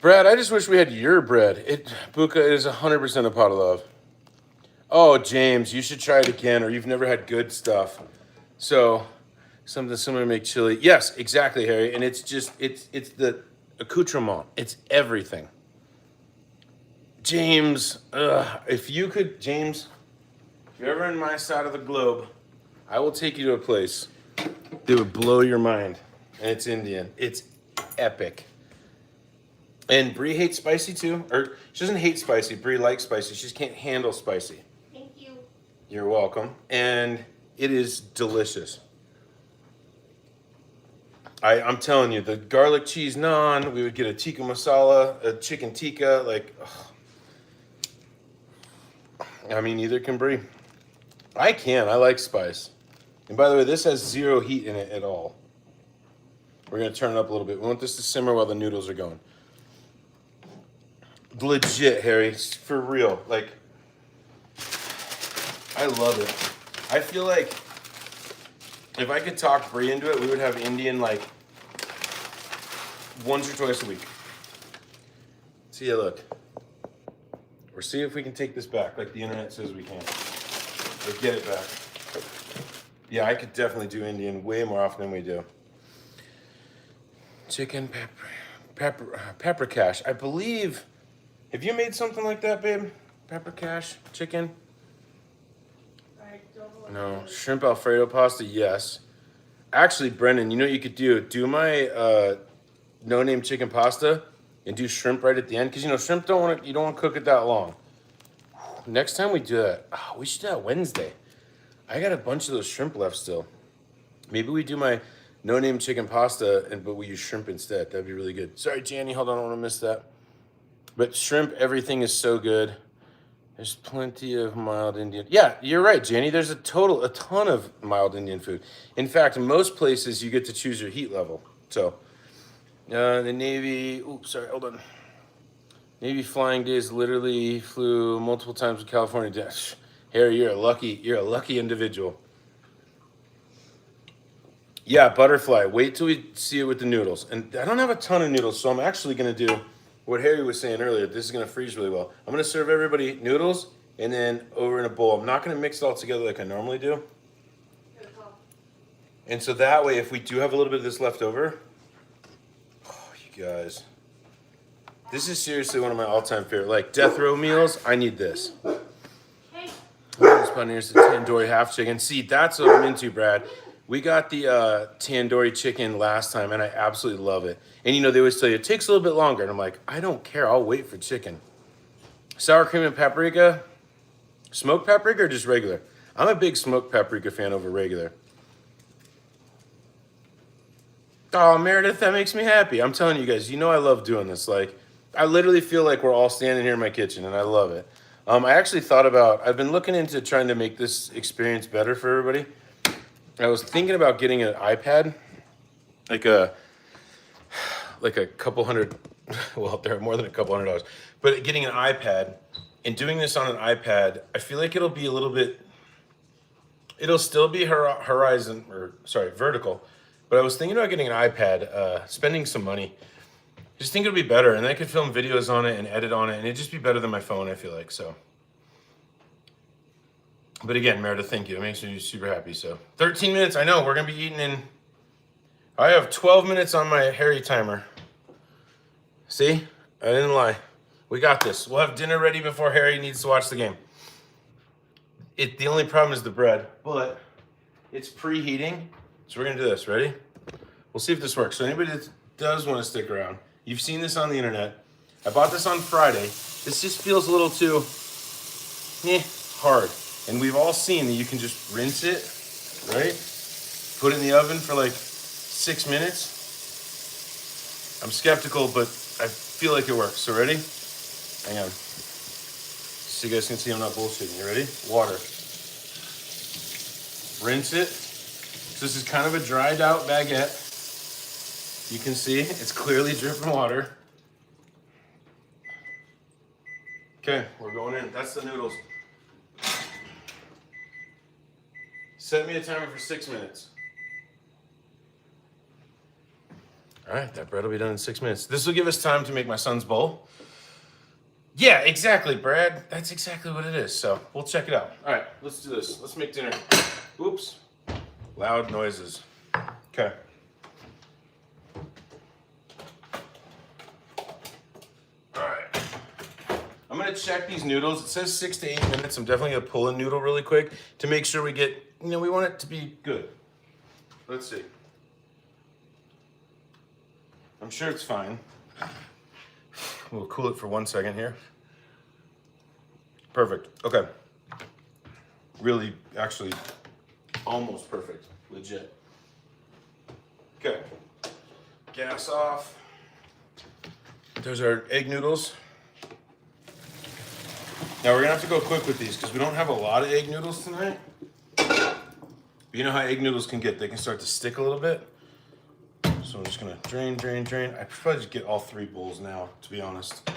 Brad, I just wish we had your bread. Buka, it is 100% a pot of love. Oh, James, you should try it again, or you've never had good stuff. So, something similar to make chili. Yes, exactly, Harry. And it's just, it's the accoutrement. It's everything. James, if you could, James, if you're ever in my side of the globe, I will take you to a place that would blow your mind. And it's Indian. It's epic. And Brie hates spicy too. Or she doesn't hate spicy. Brie likes spicy. She just can't handle spicy. Thank you. You're welcome. And it is delicious. I'm telling you, the garlic cheese naan, we would get a tikka masala, a chicken tikka, like, ugh. I mean, neither can Brie. I can, I like spice. And by the way, this has 0 heat in it at all. We're gonna turn it up a little bit. We want this to simmer while the noodles are going. Legit, Harry, for real. Like, I love it. I feel like if I could talk Brie into it, we would have Indian like once or twice a week. See ya, look. Or see if we can take this back, like the internet says we can. Or get it back. Yeah, I could definitely do Indian way more often than we do. Chicken pepper cash. I believe. Have you made something like that, babe? Pepper cash chicken? I don't No. know. Shrimp Alfredo pasta, yes. Actually, Brendan, you know what you could do? Do my no-name chicken pasta and do shrimp right at the end. Because, you know, shrimp you don't want to cook it that long. Next time we do that, we should do that Wednesday. I got a bunch of those shrimp left still. Maybe we do my no-name chicken pasta, but we use shrimp instead. That'd be really good. Sorry, Janny, hold on, I don't want to miss that. But shrimp, everything is so good. There's plenty of mild Indian. Yeah, you're right, Janny. There's a ton of mild Indian food. In fact, in most places, you get to choose your heat level. So, the Navy, oops, sorry, hold on. Navy Flying Days literally flew multiple times to California. Harry, you're a lucky individual. Yeah, butterfly. Wait till we see it with the noodles. And I don't have a ton of noodles, so I'm actually going to do what Harry was saying earlier. This is going to freeze really well. I'm going to serve everybody noodles and then over in a bowl. I'm not going to mix it all together like I normally do. And so that way, if we do have a little bit of this left over, oh, you guys, this is seriously one of my all-time favorite. Like death row meals, I need this. Here's the tandoori half chicken. See, that's what I'm into, Brad. We got the tandoori chicken last time, and I absolutely love it. And, you know, they always tell you, it takes a little bit longer. And I'm like, I don't care. I'll wait for chicken. Sour cream and paprika. Smoked paprika or just regular? I'm a big smoked paprika fan over regular. Oh, Meredith, that makes me happy. I'm telling you guys, you know I love doing this. Like, I literally feel like we're all standing here in my kitchen, and I love it. I actually thought about, I've been looking into trying to make this experience better for everybody. I was thinking about getting an iPad, like a couple hundred, well, they're more than a couple $100, but getting an iPad and doing this on an iPad, I feel like it'll be a little bit, it'll still be vertical, but I was thinking about getting an iPad, spending some money. I just think it'll be better, and I could film videos on it and edit on it, and it'd just be better than my phone, I feel like, so. But again, Meredith, thank you. It makes me super happy. So 13 minutes. I know we're going to be eating in. I have 12 minutes on my Harry timer. See? I didn't lie. We got this. We'll have dinner ready before Harry needs to watch the game. The only problem is the bread, but it's preheating. So we're going to do this. Ready? We'll see if this works. So anybody that does want to stick around, you've seen this on the internet. I bought this on Friday. This just feels a little too hard. And we've all seen that you can just rinse it, right? Put it in the oven for like 6 minutes. I'm skeptical, but I feel like it works. So ready? Hang on. So you guys can see I'm not bullshitting. You ready? Water. Rinse it. So this is kind of a dried out baguette. You can see it's clearly dripping water. Okay, we're going in. That's the noodles. Set me a timer for 6 minutes. All right, that bread will be done in 6 minutes. This will give us time to make my son's bowl. Yeah, exactly, Brad. That's exactly what it is. So we'll check it out. All right, let's do this. Let's make dinner. Oops. Loud noises. Okay. All right. I'm going to check these noodles. It says 6 to 8 minutes. I'm definitely going to pull a noodle really quick to make sure we get, we want it to be good. Let's see. I'm sure it's fine. We'll cool it for 1 second here. Perfect. Okay. Really, actually, almost perfect. Legit. Okay. Gas off. There's our egg noodles. Now we're gonna have to go quick with these because we don't have a lot of egg noodles tonight. You know how egg noodles can get, they can start to stick a little bit. So I'm just gonna drain, drain, drain. I probably just get all 3 bowls now, to be honest.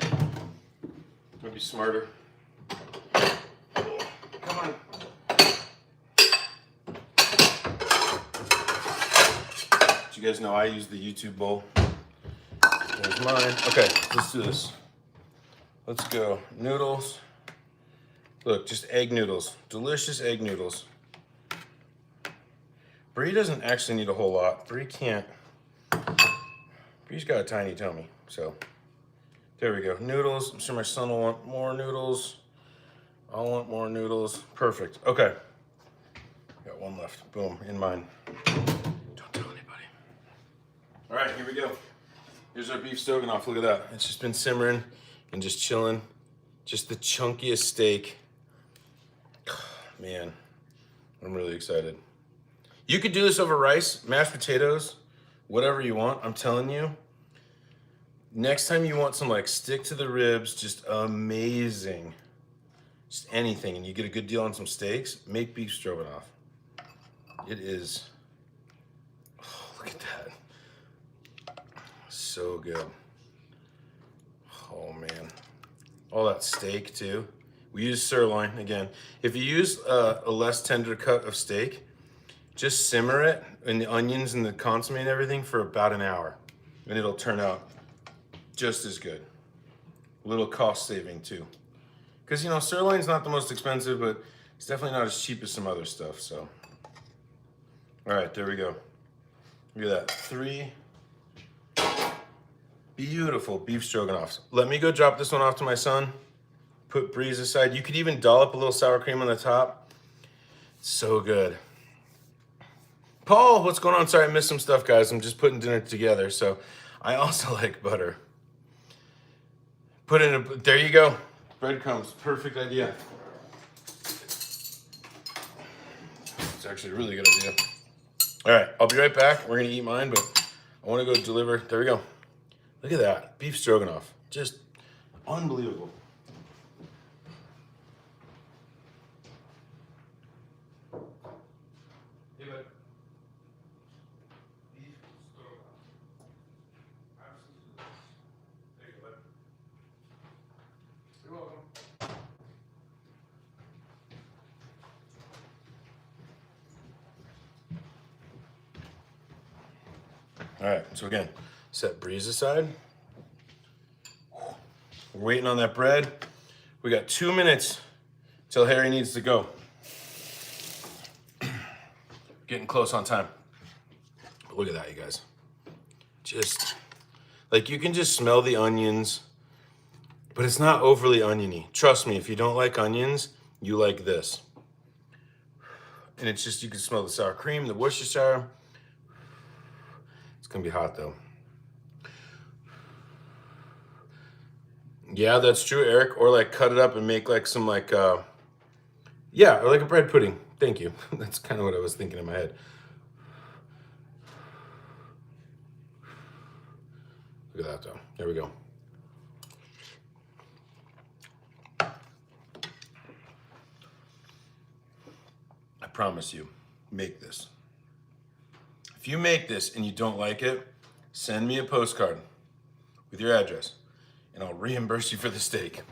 Might be smarter. Come on. You guys know I use the YouTube bowl. There's mine. Okay, let's do this. Let's go. Noodles. Look, just egg noodles. Delicious egg noodles. Bree doesn't actually need a whole lot. Bree can't. Bree's got a tiny tummy, so there we go. Noodles. I'm sure my son will want more noodles. I'll want more noodles. Perfect. Okay. Got one left. Boom, in mine. Don't tell anybody. All right, here we go. Here's our beef stroganoff. Look at that. It's just been simmering and just chilling. Just the chunkiest steak. Man, I'm really excited. You could do this over rice, mashed potatoes, whatever you want. I'm telling you, next time you want some like stick to the ribs, just amazing, just anything, and you get a good deal on some steaks, make beef stroganoff. It is, oh, look at that. So good. Oh man. All that steak too. We use sirloin again. If you use a less tender cut of steak, just simmer it in the onions and the consomme and everything for about an hour, and it'll turn out just as good. A little cost saving too. Because, you know, sirloin's not the most expensive, but it's definitely not as cheap as some other stuff, so. All right, there we go. Look at that, 3 beautiful beef stroganoffs. Let me go drop this one off to my son. Put Breeze aside. You could even dollop a little sour cream on the top. So good. Paul, what's going on? Sorry, I missed some stuff, guys. I'm just putting dinner together, so I also like butter. Put in a, there you go. Breadcrumbs, perfect idea. It's actually a really good idea. All right, I'll be right back. We're gonna eat mine, but I wanna go deliver. There we go. Look at that, beef stroganoff. Just unbelievable. Hey, bud. Beef stroganoff. Absolutely delicious. There you go, bud. You're welcome. All right, so again, set Breeze aside. We're waiting on that bread. We got 2 minutes till Harry needs to go. Getting close on time. But look at that, you guys. Just, like, you can just smell the onions, but it's not overly oniony. Trust me, if you don't like onions, you like this. And it's just, you can smell the sour cream, the Worcestershire. It's gonna be hot though. Yeah, that's true, Eric. Or like cut it up and make like some like, yeah, or like a bread pudding. Thank you. That's kind of what I was thinking in my head. Look at that though. There we go. I promise you, make this. If you make this and you don't like it, send me a postcard with your address and I'll reimburse you for the steak.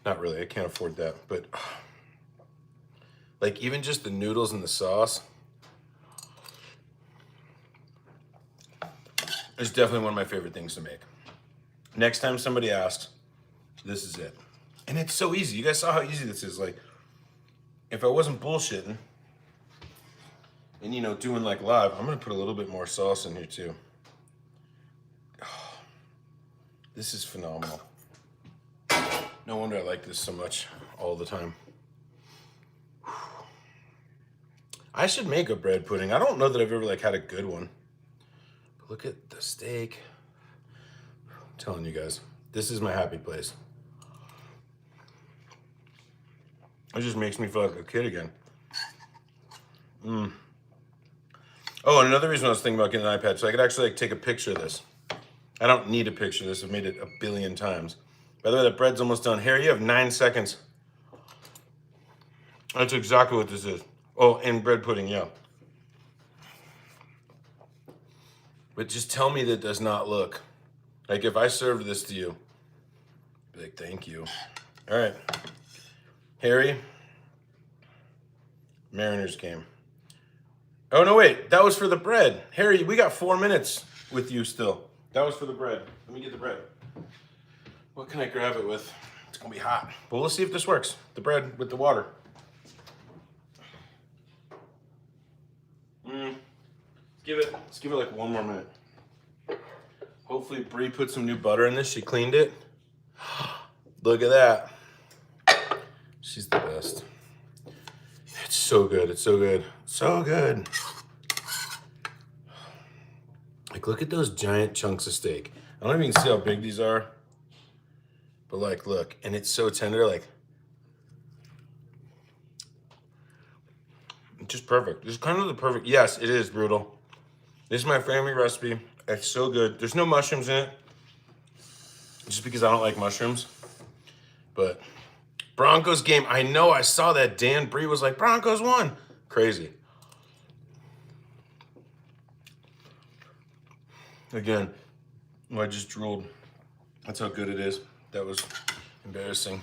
Not really, I can't afford that, but like even just the noodles and the sauce, it's definitely one of my favorite things to make. Next time somebody asks, this is it. And it's so easy. You guys saw how easy this is. Like, if I wasn't bullshitting and, you know, doing like live, I'm gonna put a little bit more sauce in here too. Oh, this is phenomenal. No wonder I like this so much all the time. I should make a bread pudding. I don't know that I've ever like had a good one. But look at the steak. I'm telling you guys, this is my happy place. It just makes me feel like a kid again. Oh, and another reason I was thinking about getting an iPad, so I could actually like take a picture of this. I don't need a picture of this. I've made it a billion times. By the way, that bread's almost done. Harry, you have 9 seconds. That's exactly what this is. Oh, and bread pudding, yeah. But just tell me that does not look. Like if I served this to you, be like, thank you. All right. Harry, Mariners game. Oh, no, wait. That was for the bread. Harry, we got 4 minutes with you still. That was for the bread. Let me get the bread. What can I grab it with? It's going to be hot. But we'll see if this works. The bread with the water. Let's give it like 1 more minute. Hopefully Bree put some new butter in this. She cleaned it. Look at that. She's the best. It's so good. It's so good. So good. Like, look at those giant chunks of steak. I don't even see how big these are. But like, look. And it's so tender. Like, it's just perfect. It's kind of the perfect. Yes, it is brutal. This is my family recipe. It's so good. There's no mushrooms in it. Just because I don't like mushrooms. But Broncos game. I know, I saw that. Dan Bree was like, Broncos won. Crazy. Again, I just drooled. That's how good it is. That was embarrassing.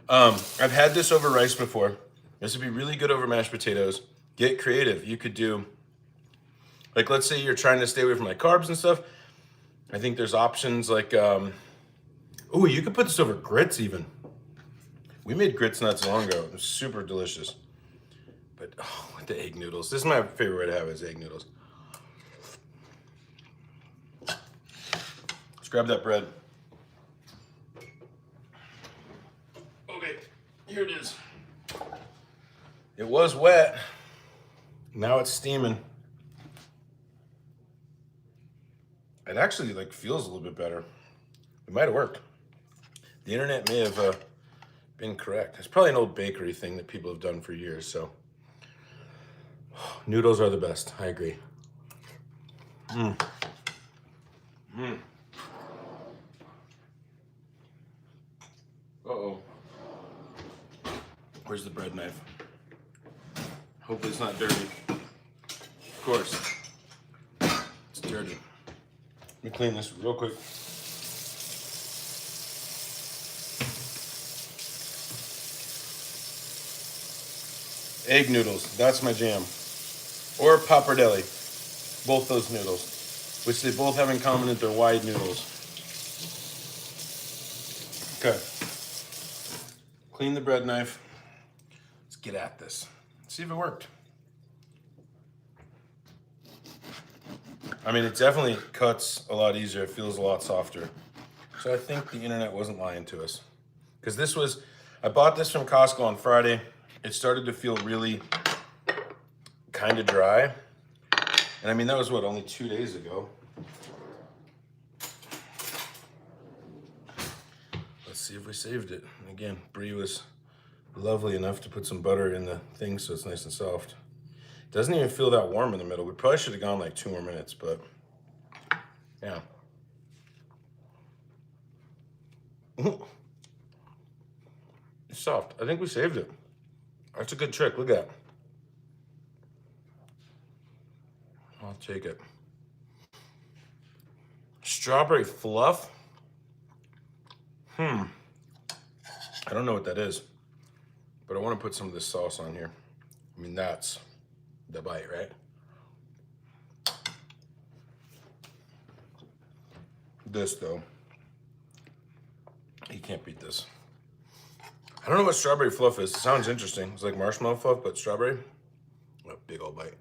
I've had this over rice before. This would be really good over mashed potatoes. Get creative. You could do, like, let's say you're trying to stay away from like carbs and stuff. I think there's options like, oh, you could put this over grits even. We made grits not so long ago. It was super delicious. But, oh, with the egg noodles. This is my favorite way to have it, is egg noodles. Let's grab that bread. Okay, here it is. It was wet. Now it's steaming. It actually like feels a little bit better. It might have worked. The internet may have been correct. It's probably an old bakery thing that people have done for years, so. Noodles are the best, I agree. Uh-oh. Where's the bread knife? Hopefully it's not dirty. Of course. It's dirty. Let me clean this real quick. Egg noodles, that's my jam. Or pappardelle, both those noodles, which they both have in common that they're wide noodles. Okay. Clean the bread knife. Let's get at this. See if it worked. I mean, it definitely cuts a lot easier. It feels a lot softer. So I think the internet wasn't lying to us. Because this was, I bought this from Costco on Friday. It started to feel really kind of dry. And I mean, that was what, only 2 days ago. Let's see if we saved it. And again, Brie was lovely enough to put some butter in the thing so it's nice and soft. It doesn't even feel that warm in the middle. We probably should have gone like 2 more minutes, but yeah. It's soft. I think we saved it. That's a good trick. Look at that. I'll take it. Strawberry fluff? I don't know what that is, but I want to put some of this sauce on here. I mean, that's the bite, right? This, though, you can't beat this. I don't know what strawberry fluff is. It sounds interesting. It's like marshmallow fluff, but strawberry. A big old bite.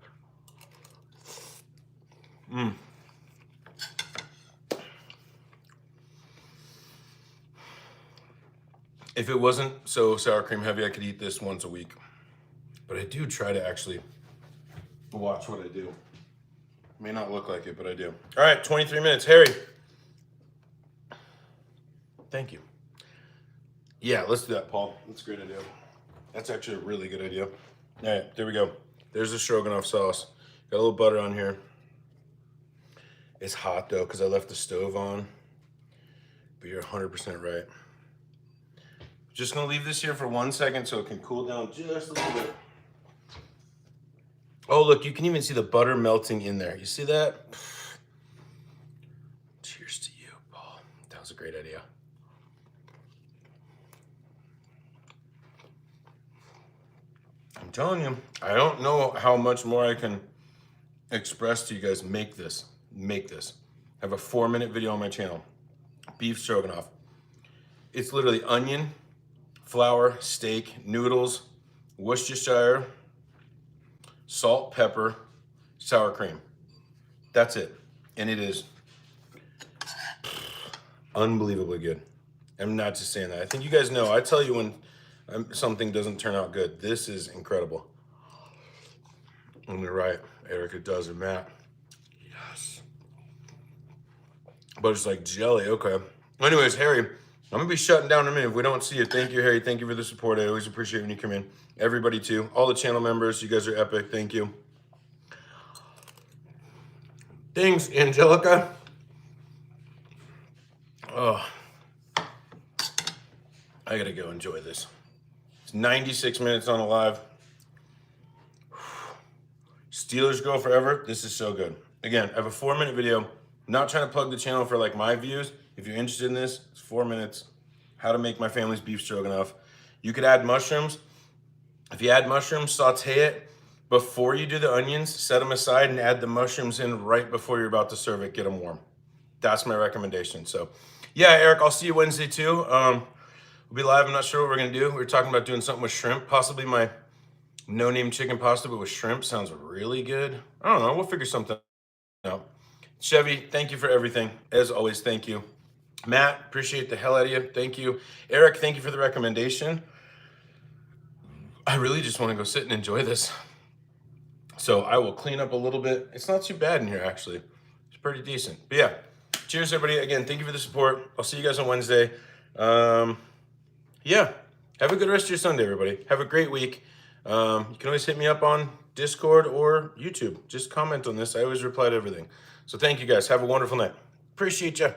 If it wasn't so sour cream heavy, I could eat this once a week. But I do try to actually watch what I do. May not look like it, but I do. All right, 23 minutes. Harry. Thank you. Yeah, let's do that, Paul. That's a great idea. That's actually a really good idea. All right, there we go. There's the Stroganoff sauce. Got a little butter on here. It's hot though because I left the stove on. But you're 100% right. Just gonna leave this here for 1 second so it can cool down just a little bit. Oh, look, you can even see the butter melting in there. You see that? Cheers to you, Paul. That was a great idea. I'm telling you, I don't know how much more I can express to you guys. Make this. I have a 4-minute video on my channel. Beef stroganoff. It's literally onion, flour, steak, noodles, Worcestershire, salt, pepper, sour cream. That's it. And it is unbelievably good. I'm not just saying that. I think you guys know. I tell you when something doesn't turn out good. This is incredible. And you're right, Eric, it does. And Matt, yes. But it's like jelly. Okay. Anyways, Harry, I'm going to be shutting down in a minute if we don't see you. Thank you, Harry. Thank you for the support. I always appreciate when you come in. Everybody, too. All the channel members, you guys are epic. Thank you. Thanks, Angelica. Oh, I got to go enjoy this. It's 96 minutes on a live. Steelers go forever. This is so good. Again, I have a 4-minute video. I'm not trying to plug the channel for like my views. If you're interested in this, it's 4 minutes. How to make my family's beef stroganoff. You could add mushrooms. If you add mushrooms, saute it before you do the onions. Set them aside and add the mushrooms in right before you're about to serve it. Get them warm. That's my recommendation. So, yeah, Eric, I'll see you Wednesday too. We'll be live. I'm not sure what we're gonna do. We were talking about doing something with shrimp, possibly my no-name chicken pasta, but with shrimp sounds really good. I don't know. We'll figure something out. Chevy, thank you for everything. As always, thank you. Matt, appreciate the hell out of you. Thank you. Eric, thank you for the recommendation. I really just want to go sit and enjoy this. So I will clean up a little bit. It's not too bad in here, actually. It's pretty decent. But yeah, cheers, everybody. Again, thank you for the support. I'll see you guys on Wednesday. Yeah, have a good rest of your Sunday, everybody. Have a great week. You can always hit me up on Discord or YouTube. Just comment on this. I always reply to everything. So thank you guys. Have a wonderful night. Appreciate you.